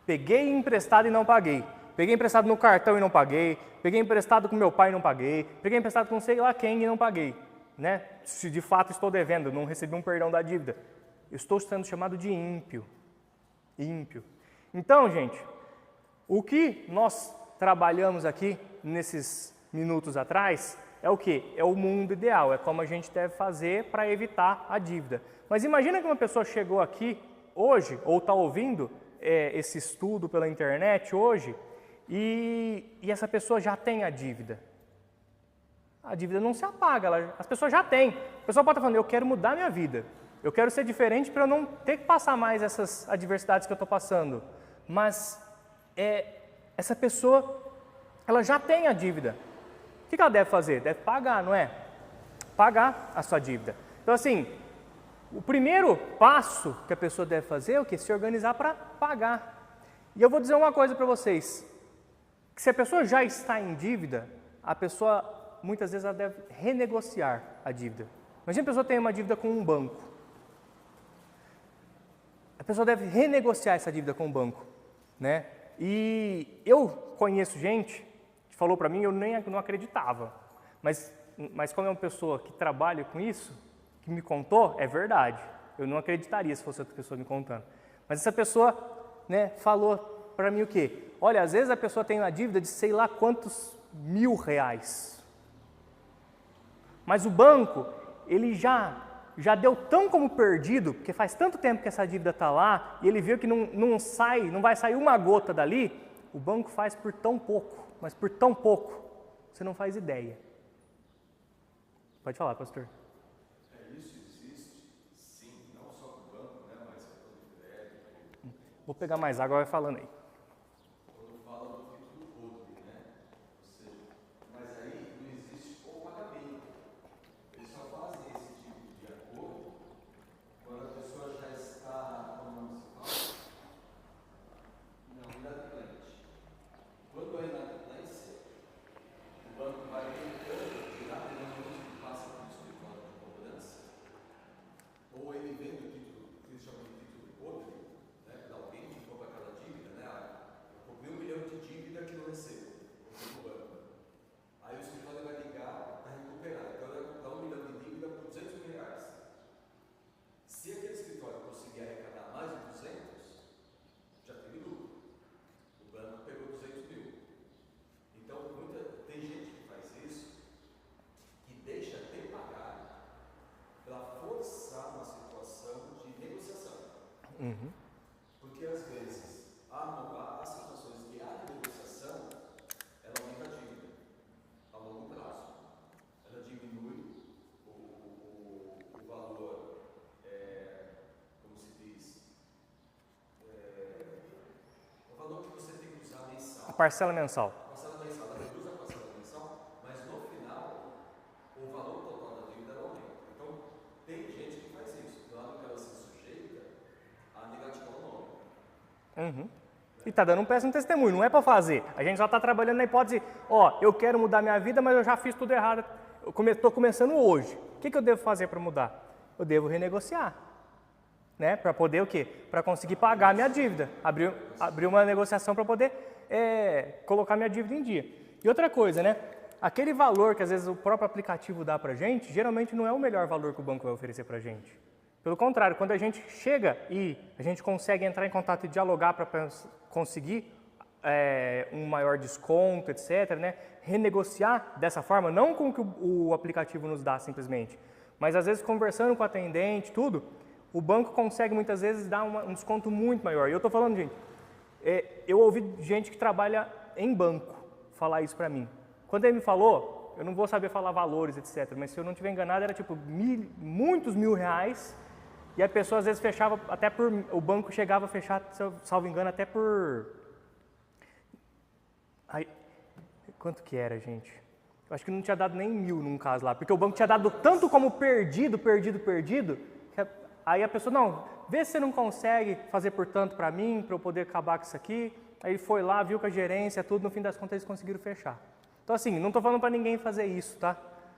Peguei emprestado e não paguei. Peguei emprestado no cartão e não paguei. Peguei emprestado com meu pai e não paguei. Peguei emprestado com sei lá quem e não paguei. Né? Se de fato estou devendo, não recebi um perdão da dívida. Eu estou sendo chamado de ímpio. Ímpio. Então, gente, o que nós trabalhamos aqui nesses minutos atrás é o quê? É o mundo ideal, é como a gente deve fazer para evitar a dívida. Mas imagina que uma pessoa chegou aqui hoje, ou está ouvindo esse estudo pela internet hoje, e essa pessoa já tem a dívida. A dívida não se apaga, as pessoas já têm. A pessoa pode estar falando, eu quero mudar minha vida, eu quero ser diferente para eu não ter que passar mais essas adversidades que eu estou passando. Mas essa pessoa, ela já tem a dívida. O que ela deve fazer? Deve pagar, não é? Pagar a sua dívida. Então assim, o primeiro passo que a pessoa deve fazer é o quê? Se organizar para pagar. E eu vou dizer uma coisa para vocês, que se a pessoa já está em dívida, a pessoa, muitas vezes, ela deve renegociar a dívida. Imagina a pessoa tem uma dívida com um banco. A pessoa deve renegociar essa dívida com o banco, né? E eu conheço gente que falou para mim, eu não acreditava, mas como é uma pessoa que trabalha com isso, que me contou, é verdade. Eu não acreditaria se fosse outra pessoa me contando. Mas essa pessoa, né, falou para mim o quê? Olha, às vezes a pessoa tem uma dívida de sei lá quantos R$1.000. Mas o banco, ele já deu tão como perdido, porque faz tanto tempo que essa dívida está lá, e ele viu que não vai sair uma gota dali, o banco faz por tão pouco, mas por tão pouco, você não faz ideia. Pode falar, pastor. Isso existe, sim, não só para o banco, né, mas para o crédito. Vou pegar mais água, vai falando aí. Quando fala do título podre, né? Ou seja, mas aí não existe o pagamento. Eles só fazem esse Porque às vezes há situações que a negociação ela aumenta a dívida a longo prazo. Ela diminui o valor, como se diz, o valor que você tem que usar mensal. A parcela mensal. A parcela mensal, ela reduz a parcela mensal, mas no final o valor total da dívida ela aumenta. Então tem gente que faz isso. Claro que ela se sujeita a negativar o nome. E tá dando um péssimo testemunho, não é para fazer. A gente só está trabalhando na hipótese, eu quero mudar minha vida, mas eu já fiz tudo errado. Eu estou começando hoje. O que eu devo fazer para mudar? Eu devo renegociar. Né? Para poder o quê? Para conseguir pagar a minha dívida. Abrir uma negociação para poder colocar minha dívida em dia. E outra coisa, né? Aquele valor que às vezes o próprio aplicativo dá para a gente, geralmente não é o melhor valor que o banco vai oferecer para a gente. Pelo contrário, quando a gente chega e a gente consegue entrar em contato e dialogar para conseguir um maior desconto, etc., né? Renegociar dessa forma, não com o que o aplicativo nos dá simplesmente, mas às vezes conversando com o atendente, tudo, o banco consegue muitas vezes dar um desconto muito maior. E eu estou falando, gente, eu ouvi gente que trabalha em banco falar isso para mim. Quando ele me falou, eu não vou saber falar valores, etc., mas se eu não estiver enganado, era tipo muitos mil reais. E a pessoa às vezes fechava até por... O banco chegava a fechar, salvo engano, até por... Quanto que era, gente? Eu acho que não tinha dado nem 1.000 num caso lá. Porque o banco tinha dado tanto como perdido. Que aí a pessoa, não, vê se você não consegue fazer por tanto para mim, para eu poder acabar com isso aqui. Aí foi lá, viu com a gerência, tudo. No fim das contas eles conseguiram fechar. Então assim, não estou falando para ninguém fazer isso, tá?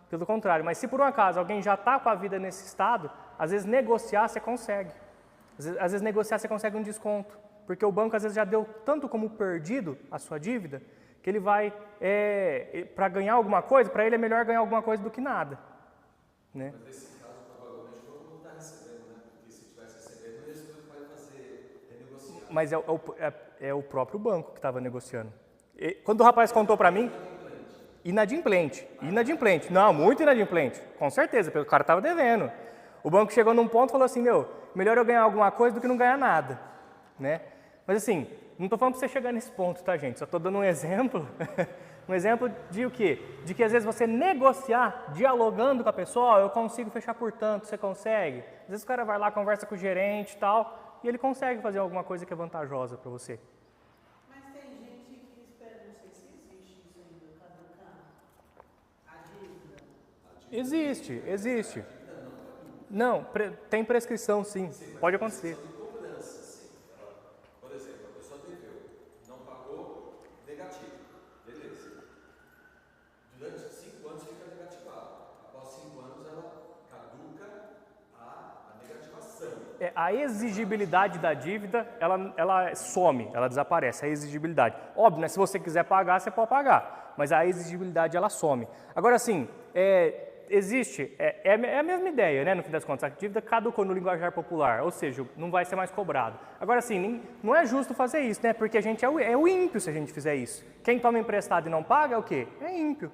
Pelo contrário, mas se por um acaso alguém já está com a vida nesse estado, às vezes negociar você consegue. Às vezes negociar você consegue um desconto. Porque o banco às vezes já deu tanto como perdido a sua dívida, que ele vai, para ganhar alguma coisa, para ele é melhor ganhar alguma coisa do que nada. Né? Mas nesse caso, provavelmente, o banco não está recebendo, né? Porque se estivesse recebendo, esse banco vai fazer renegociar. Mas é o próprio banco que estava negociando. Quando o rapaz contou para mim... Inadimplente. Não, muito inadimplente. Com certeza, porque o cara estava devendo. O banco chegou num ponto e falou assim, melhor eu ganhar alguma coisa do que não ganhar nada. Né? Mas assim, não estou falando para você chegar nesse ponto, tá, gente? Só estou dando um exemplo. Um exemplo de o quê? De que às vezes você negociar, dialogando com a pessoa, eu consigo fechar por tanto, você consegue? Às vezes o cara vai lá, conversa com o gerente e tal, e ele consegue fazer alguma coisa que é vantajosa para você. Mas tem gente que espera, não sei se existe isso ainda, caducar a dívida. Existe. Não, tem prescrição sim, pode acontecer. Por exemplo, a pessoa deveu, não pagou, negativo, beleza. Durante 5 anos fica negativado. Após 5 anos ela caduca a negativação. A exigibilidade da dívida, ela some, ela desaparece, a exigibilidade. Óbvio, né, se você quiser pagar, você pode pagar, mas a exigibilidade ela some. Agora sim, existe, é a mesma ideia, né, no fim das contas, a dívida caducou no linguajar popular, ou seja, não vai ser mais cobrado. Agora sim, não é justo fazer isso, né, porque a gente é o ímpio se a gente fizer isso. Quem toma emprestado e não paga é o quê? É ímpio.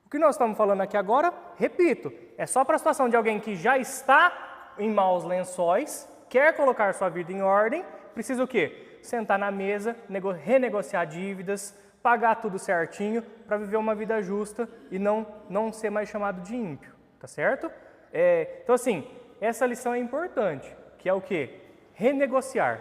O que nós estamos falando aqui agora, repito, é só para a situação de alguém que já está em maus lençóis, quer colocar sua vida em ordem, precisa o quê? Sentar na mesa, renegociar dívidas, pagar tudo certinho para viver uma vida justa e não ser mais chamado de ímpio, tá certo? Então assim, essa lição é importante, que é o quê? Renegociar.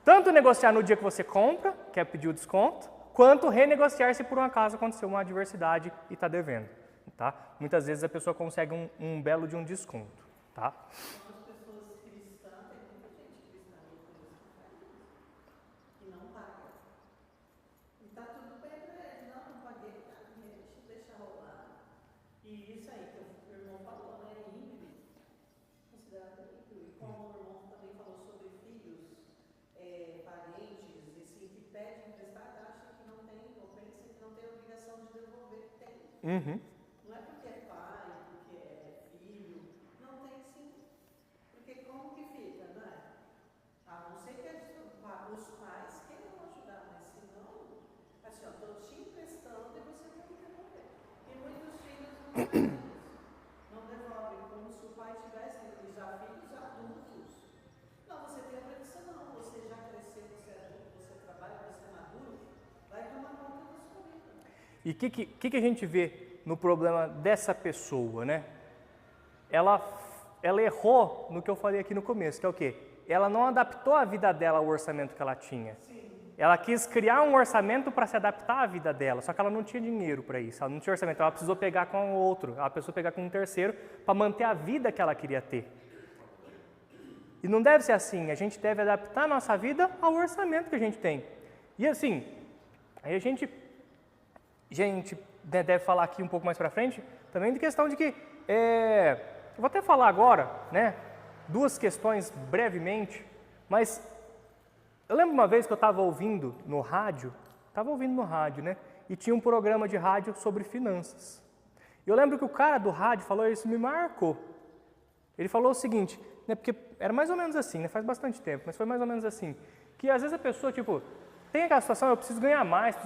Tanto negociar no dia que você compra, quer pedir o desconto, quanto renegociar se por um acaso aconteceu uma adversidade e está devendo, tá? Muitas vezes a pessoa consegue um belo de um desconto, tá? Uhum. Não é porque é pai, porque é filho, não tem sim. Porque como que fica, não é? A não ser que os pais queiram ajudar, mas se não, assim, estou te emprestando e você tem que devolver. E muitos filhos não fazem isso. Não devolvem, como se o pai tivesse já filhos adultos. Não, você tem E o que a gente vê no problema dessa pessoa, né? Ela errou no que eu falei aqui no começo, que é o quê? Ela não adaptou a vida dela ao orçamento que ela tinha. Ela quis criar um orçamento para se adaptar à vida dela, só que ela não tinha dinheiro para isso, ela não tinha orçamento, ela precisou pegar com outro, ela precisou pegar com um terceiro para manter a vida que ela queria ter. E não deve ser assim, a gente deve adaptar a nossa vida ao orçamento que a gente tem. E assim, aí a gente deve falar aqui um pouco mais para frente, também de questão de que, eu vou até falar agora, né, duas questões brevemente, mas eu lembro uma vez que eu estava ouvindo no rádio, né, e tinha um programa de rádio sobre finanças. E eu lembro que o cara do rádio falou isso, me marcou. Ele falou o seguinte, né, porque era mais ou menos assim, né, faz bastante tempo, mas foi mais ou menos assim, que às vezes a pessoa, tipo, tem aquela situação, eu preciso ganhar mais,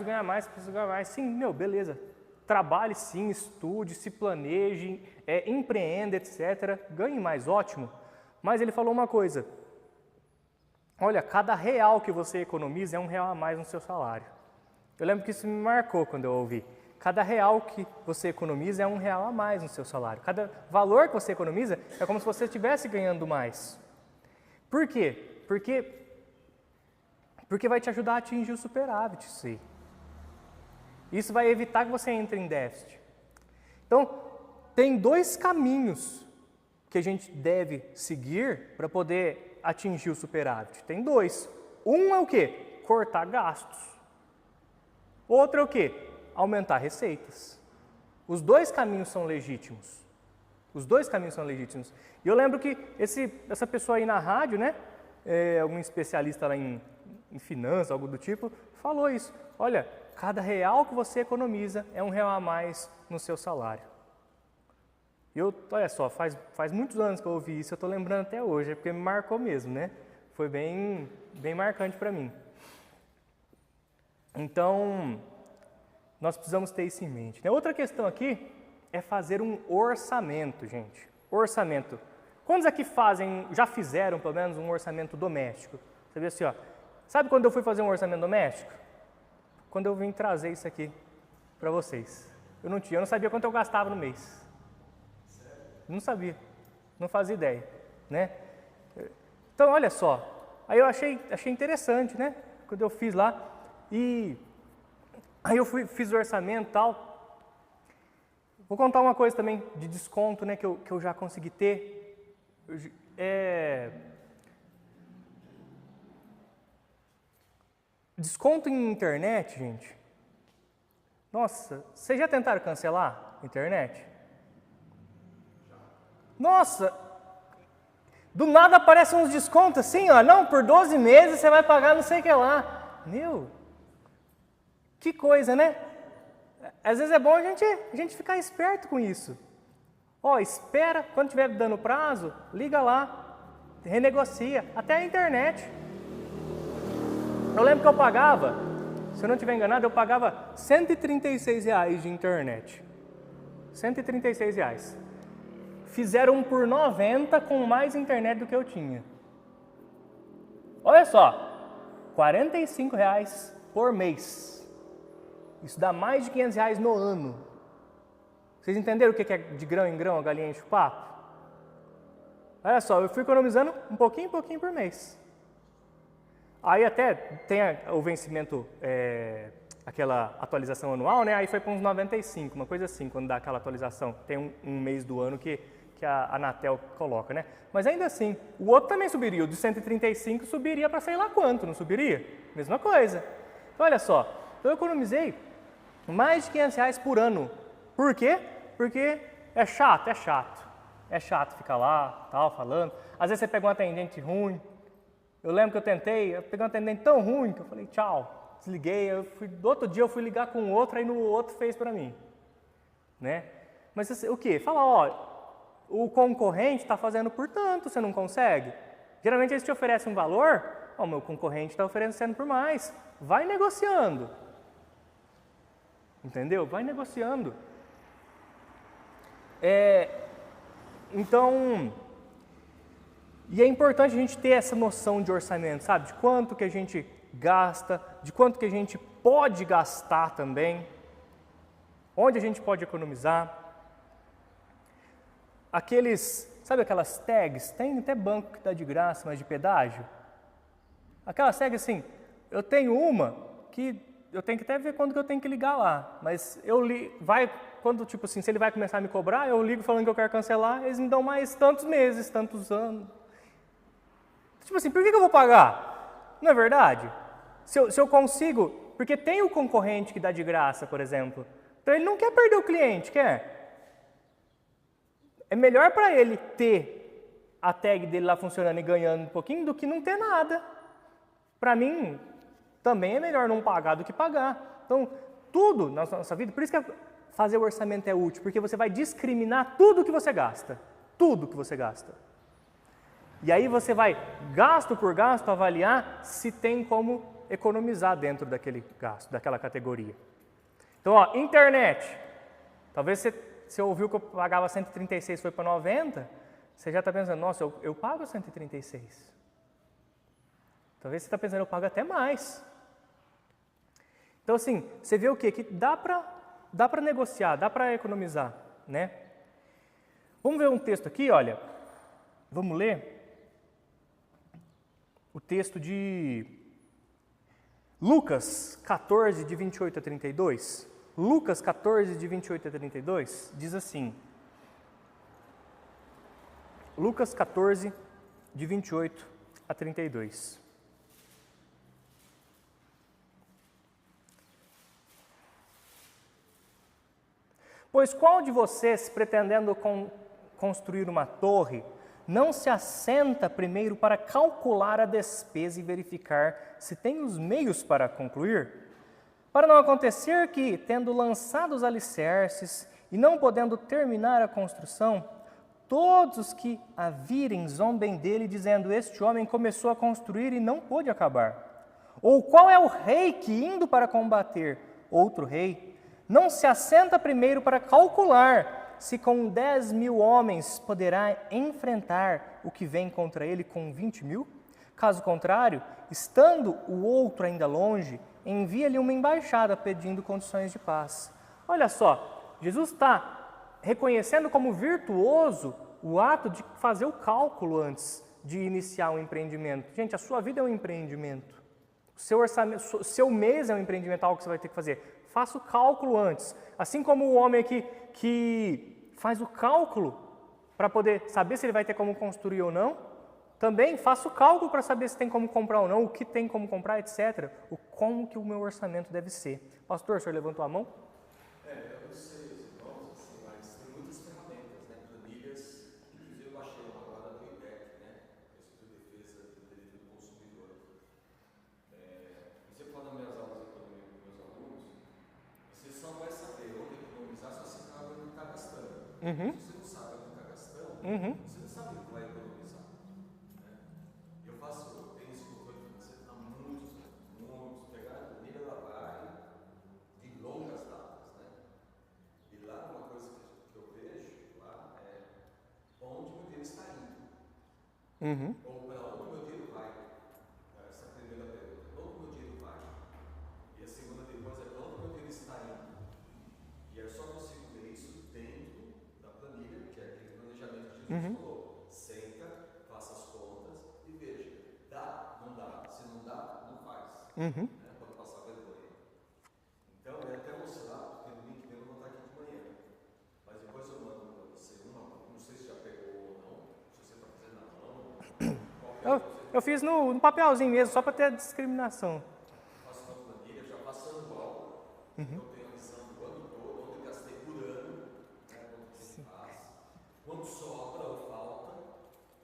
sim, meu, beleza. Trabalhe sim, estude, se planeje, empreenda, etc. Ganhe mais, ótimo. Mas ele falou uma coisa, olha, cada real que você economiza é R$1 a mais no seu salário. Eu lembro que isso me marcou quando eu ouvi. Cada real que você economiza é R$1 a mais no seu salário. Cada valor que você economiza é como se você estivesse ganhando mais. Por quê? Porque vai te ajudar a atingir o superávit, sim. Isso vai evitar que você entre em déficit. Então, tem dois caminhos que a gente deve seguir para poder atingir o superávit. Tem dois. Um é o quê? Cortar gastos. Outro é o quê? Aumentar receitas. Os dois caminhos são legítimos. E eu lembro que essa pessoa aí na rádio, né? Algum especialista lá em finanças, algo do tipo, falou isso. Olha, cada real que você economiza é R$1 a mais no seu salário. Olha só, faz muitos anos que eu ouvi isso, eu estou lembrando até hoje, porque me marcou mesmo, né? Foi bem marcante para mim. Então, nós precisamos ter isso em mente, né? Outra questão aqui é fazer um orçamento, gente. Orçamento. Quantos aqui já fizeram pelo menos um orçamento doméstico? Você vê assim, ó. Sabe quando eu fui fazer um orçamento doméstico? Quando eu vim trazer isso aqui para vocês. Eu não sabia quanto eu gastava no mês. Não sabia, não fazia ideia, né? Então, olha só, aí eu achei interessante, né? Quando eu fiz lá, e aí eu fiz o orçamento e tal. Vou contar uma coisa também de desconto, né? Que eu já consegui ter. Desconto em internet, gente. Nossa, vocês já tentaram cancelar a internet? Nossa, do nada aparecem uns descontos assim, ó. Não, por 12 meses você vai pagar não sei o que lá. Meu, que coisa, né? Às vezes é bom a gente ficar esperto com isso. Ó, espera, quando estiver dando prazo, liga lá, renegocia, até a internet. Eu lembro que eu pagava, se eu não estiver enganado, eu pagava R$136 de internet. R$136. Fizeram um por 90 com mais internet do que eu tinha. Olha só, R$45 por mês. Isso dá mais de R$500 no ano. Vocês entenderam o que é de grão em grão a galinha enche o papo? Olha só, eu fui economizando um pouquinho por mês. Aí até tem o vencimento, aquela atualização anual, né? Aí foi para uns 95, uma coisa assim, quando dá aquela atualização. Tem um mês do ano que a Anatel coloca, né? Mas ainda assim, o outro também subiria. O de 135 subiria para sei lá quanto, não subiria? Mesma coisa. Então, olha só, eu economizei mais de R$500 por ano. Por quê? Porque é chato. É chato ficar lá, tal, falando. Às vezes você pega um atendente ruim. Eu lembro que eu peguei um atendente tão ruim que eu falei tchau, desliguei. Do outro dia eu fui ligar com o outro, aí no outro fez para mim. Né? Mas o quê? Fala, ó, o concorrente está fazendo por tanto, você não consegue? Geralmente eles te oferecem um valor, ó, o meu concorrente está oferecendo por mais. Vai negociando. Entendeu? Vai negociando. Então, e é importante a gente ter essa noção de orçamento, sabe? De quanto que a gente gasta, de quanto que a gente pode gastar também. Onde a gente pode economizar? Sabe aquelas tags? Tem até banco que dá de graça, mas de pedágio. Aquelas tags assim, eu tenho uma que eu tenho que até ver quando que eu tenho que ligar lá. Mas quando, tipo assim, se ele vai começar a me cobrar, eu ligo falando que eu quero cancelar, eles me dão mais tantos meses, tantos anos. Tipo assim, por que eu vou pagar? Não é verdade? Se eu consigo, porque tem o concorrente que dá de graça, por exemplo. Então ele não quer perder o cliente, quer? É melhor para ele ter a tag dele lá funcionando e ganhando um pouquinho do que não ter nada. Para mim, também é melhor não pagar do que pagar. Então, tudo na nossa vida, por isso que fazer o orçamento é útil, porque você vai discriminar tudo que você gasta. Tudo que você gasta. E aí você vai, gasto por gasto, avaliar se tem como economizar dentro daquele gasto, daquela categoria. Então, ó, internet. Talvez você ouviu que eu pagava 136, foi para 90, você já está pensando, nossa, eu pago 136. Talvez você está pensando, eu pago até mais. Então, assim, você vê o quê? Que dá para negociar, dá para economizar, né? Vamos ver um texto aqui, olha. Vamos ler o texto de Lucas 14, de 28 a 32. Lucas 14, de 28 a 32, diz assim. Lucas 14, de 28 a 32. Pois qual de vocês, pretendendo construir uma torre, não se assenta primeiro para calcular a despesa e verificar se tem os meios para concluir? Para não acontecer que, tendo lançado os alicerces e não podendo terminar a construção, todos os que a virem zombem dele, dizendo, este homem começou a construir e não pôde acabar. Ou qual é o rei que, indo para combater outro rei, não se assenta primeiro para calcular se com 10.000 homens poderá enfrentar o que vem contra ele com 20.000? Caso contrário, estando o outro ainda longe, envia-lhe uma embaixada pedindo condições de paz. Olha só, Jesus está reconhecendo como virtuoso o ato de fazer o cálculo antes de iniciar um empreendimento. Gente, a sua vida é um empreendimento. O seu orçamento, seu mês é um empreendimento, algo que você vai ter que fazer. Faça o cálculo antes. Assim como o homem aqui que faz o cálculo para poder saber se ele vai ter como construir ou não, também faça o cálculo para saber se tem como comprar ou não, o que tem como comprar, etc. Como que o meu orçamento deve ser. Pastor, o senhor levantou a mão? Eu não sei os irmãos, assim, mas tem muitas ferramentas, né? Planilhas, inclusive eu baixei uma agora do IDEC, né? Instituto de Defesa do Direito do Consumidor. Você fala nas minhas aulas de economia com meus alunos, você só vai saber onde economizar se você sabe onde está gastando. Se você não sabe onde está gastando, você não sabe o que vai economizar. Né? Eu tenho esse controle financeiro há muitos anos, pegar a planilha ela vai de longas datas. Né? E lá uma coisa que eu vejo lá é onde o meu dinheiro está indo. Ou para onde o meu dinheiro vai. Essa é a primeira pergunta. Onde o meu dinheiro vai? E a segunda depois é para onde o meu dinheiro está indo. E eu só consigo ver isso dentro da planilha, que é aquele planejamento que Jesus falou. Senta, faça as contas e veja. Dá? Não dá. Se não dá, não faz. Né? Pode passar vergonha. Então, eu até mostrar, porque domingo que vem eu vou estar aqui de manhã. Mas depois eu mando para você não sei se já pegou ou não, se você está fazendo na mão. Eu fiz no papelzinho mesmo, só para ter a discriminação. Faço uma planilha, já faço anual. Então, tenho a visão do ano todo, onde eu gastei por ano, né, quanto faz, quanto sobra ou falta,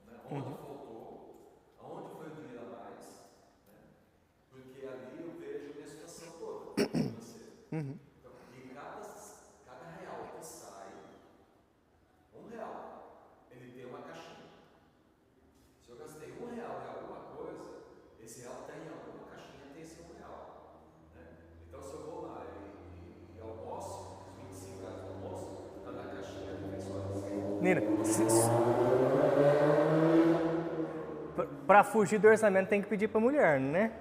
né, onde faltou, aonde foi o dinheiro a mais, né, porque ali eu vejo a minha situação toda financeira. Então, e cada real que sai, R$1, ele tem uma caixinha. Se eu gastei R$1 em alguma coisa, esse real tem alguma caixinha, tem esse R$1. Né? Então, se eu vou lá e almoço, os R$25 do almoço, está na caixinha de refeições. Nina, para fugir do orçamento tem que pedir para a mulher, né?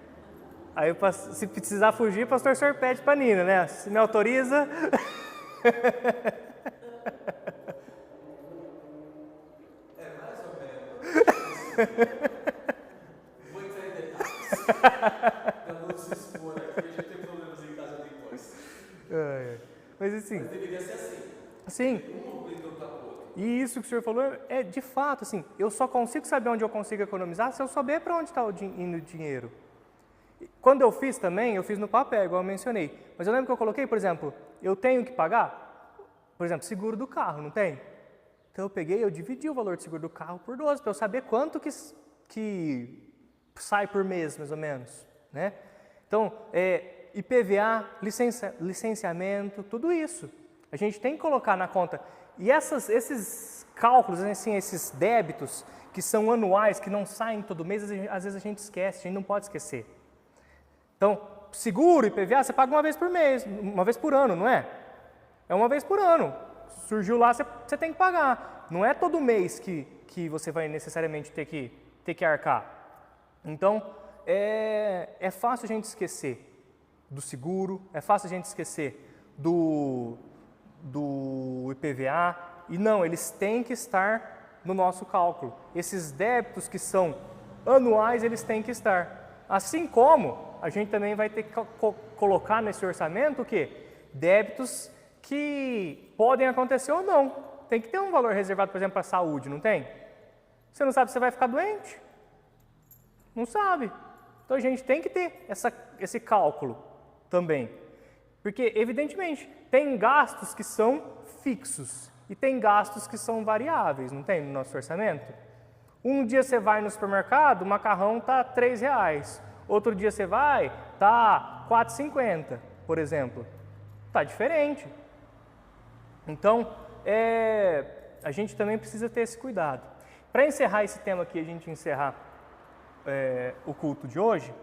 Aí, se precisar fugir, o pastor senhor pede para a Nina, né? Se me autoriza... É mais ou menos. Vou entrar em detalhes. Pra não se expor aqui, a gente tem problemas em casa depois. Mas assim, Mas deveria ser assim. sim, Um obrigando para o outro. e isso que o senhor falou é de fato, assim, eu só consigo saber onde eu consigo economizar se eu souber para onde está indo o dinheiro. Quando eu fiz também, eu fiz no papel, igual eu mencionei. Mas eu lembro que eu coloquei, por exemplo, eu tenho que pagar, por exemplo, seguro do carro, não tem? Então eu peguei, eu dividi o valor de seguro do carro por 12, para eu saber quanto que sai por mês, mais ou menos, né? Então, IPVA, licenciamento, tudo isso. A gente tem que colocar na conta. E esses cálculos, assim, esses débitos que são anuais, que não saem todo mês, às vezes a gente esquece, a gente não pode esquecer. Então, seguro, IPVA, você paga uma vez por mês, uma vez por ano, não é? É uma vez por ano. Surgiu lá, você tem que pagar. Não é todo mês que você vai necessariamente ter que arcar. Então, é fácil a gente esquecer do seguro, é fácil a gente esquecer do IPVA. E não, eles têm que estar no nosso cálculo. Esses débitos que são anuais, eles têm que estar. Assim como a gente também vai ter que colocar nesse orçamento o quê? Débitos que podem acontecer ou não. Tem que ter um valor reservado, por exemplo, para a saúde, não tem? Você não sabe se você vai ficar doente? Não sabe. Então a gente tem que ter esse cálculo também. Porque, evidentemente, tem gastos que são fixos e tem gastos que são variáveis, não tem no nosso orçamento? Um dia você vai no supermercado, o macarrão está R$3. Outro dia você vai, está R$4,50, por exemplo. Está diferente. Então, a gente também precisa ter esse cuidado. Para encerrar esse tema aqui, a gente encerrar o culto de hoje,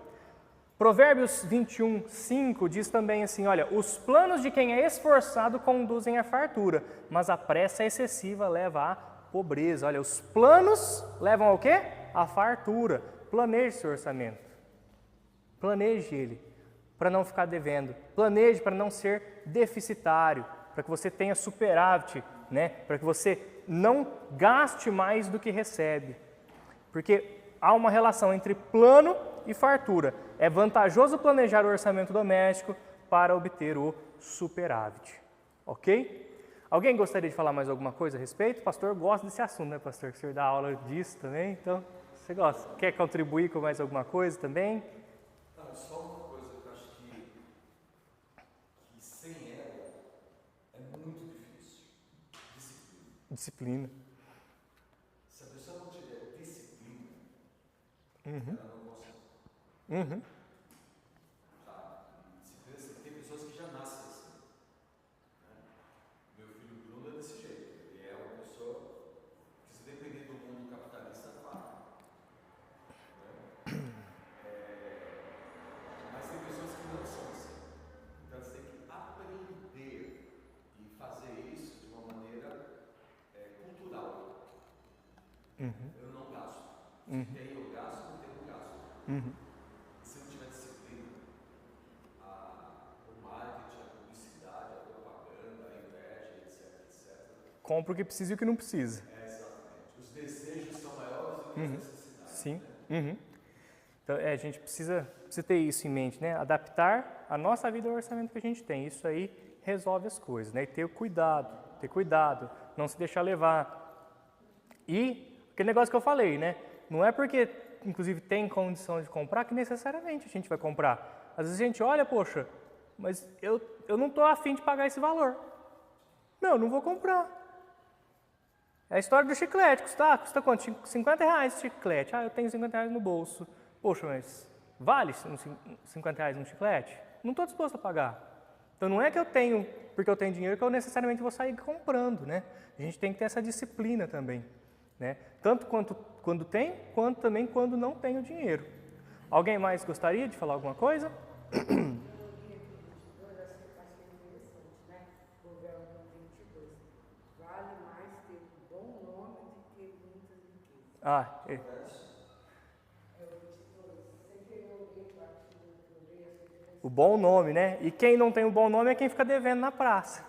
Provérbios 21:5 diz também assim, olha, os planos de quem é esforçado conduzem à fartura, mas a pressa excessiva leva à pobreza. Olha, os planos levam ao quê? À fartura. Planeje seu orçamento. Planeje ele, para não ficar devendo. Planeje para não ser deficitário, para que você tenha superávit, né? Para que você não gaste mais do que recebe. Porque há uma relação entre plano e fartura. É vantajoso planejar o orçamento doméstico para obter o superávit. Ok? Alguém gostaria de falar mais alguma coisa a respeito? O pastor gosta desse assunto, né, pastor? Que o senhor dá aula disso também, então você gosta. Quer contribuir com mais alguma coisa também? Não, só uma coisa que eu acho que sem ela é muito difícil. Disciplina. Se a pessoa não tiver disciplina, Uhum. ela não consegue. Uhum. Tá? Tem pessoas que já nascem assim. Né? Meu filho Bruno é desse jeito. Ele é uma pessoa que, se depender do mundo capitalista, vai. Né? Mas tem pessoas que não são assim. Então você tem que aprender e fazer isso de uma maneira cultural. Uhum. Eu não gasto. Uhum. Se tem, eu gasto, não tenho, eu gasto. Uhum. Se não tiver disciplina, o marketing, a publicidade, a propaganda, a inveja, etc. Compra o que precisa e o que não precisa. Exatamente. Os desejos são maiores do que as necessidades. Sim. Né? Uhum. Então, a gente precisa ter isso em mente, né? Adaptar a nossa vida ao orçamento que a gente tem. Isso aí resolve as coisas, né? E ter cuidado, não se deixar levar. E aquele negócio que eu falei, né? Não é porque, inclusive, tem condição de comprar que necessariamente a gente vai comprar. Às vezes a gente olha, poxa, mas eu não estou afim de pagar esse valor. Não, não vou comprar. É a história do chiclete. Custa quanto? R$50 esse chiclete. Eu tenho R$50 no bolso. Poxa, mas vale R$50 um chiclete? Não estou disposto a pagar. Então não é que eu tenho, porque eu tenho dinheiro, que eu necessariamente vou sair comprando, né? A gente tem que ter essa disciplina também, né? Tanto quando tem, quanto também quando não tem o dinheiro. Alguém mais gostaria de falar alguma coisa? O bom nome, né? E quem não tem o bom nome é quem fica devendo na praça,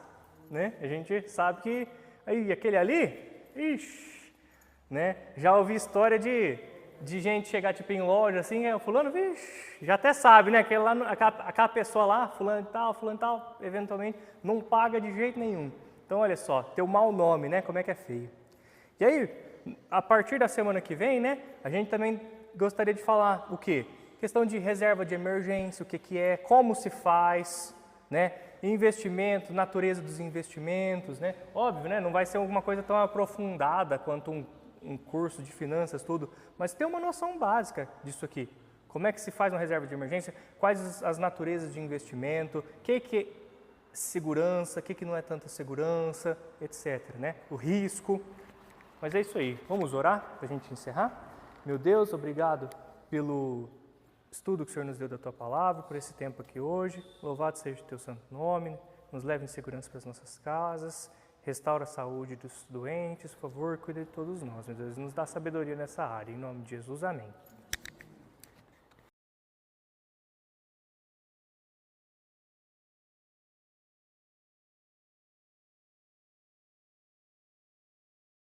né? A gente sabe que aí aquele ali, ixi, né? Já ouvi história de gente chegar tipo em loja assim, o fulano, vixe, já até sabe, né? Aquele lá, aquela pessoa lá, fulano e tal, eventualmente não paga de jeito nenhum. Então olha só, ter o mau nome, né? Como é que é feio. E aí, a partir da semana que vem, né? A gente também gostaria de falar o quê? Questão de reserva de emergência, o que é, como se faz, né? Investimento, natureza dos investimentos, né? Óbvio, né? Não vai ser alguma coisa tão aprofundada quanto um curso de finanças, tudo, mas ter uma noção básica disso aqui. Como é que se faz uma reserva de emergência? Quais as naturezas de investimento? O que é segurança? O que não é tanta segurança? Etc, né? O risco. Mas é isso aí. Vamos orar para a gente encerrar? Meu Deus, obrigado pelo estudo que o Senhor nos deu da Tua Palavra, por esse tempo aqui hoje. Louvado seja o Teu santo nome. Nos leve em segurança para as nossas casas. Restaura a saúde dos doentes. Por favor, cuide de todos nós. Meu Deus, nos dá sabedoria nessa área. Em nome de Jesus, amém.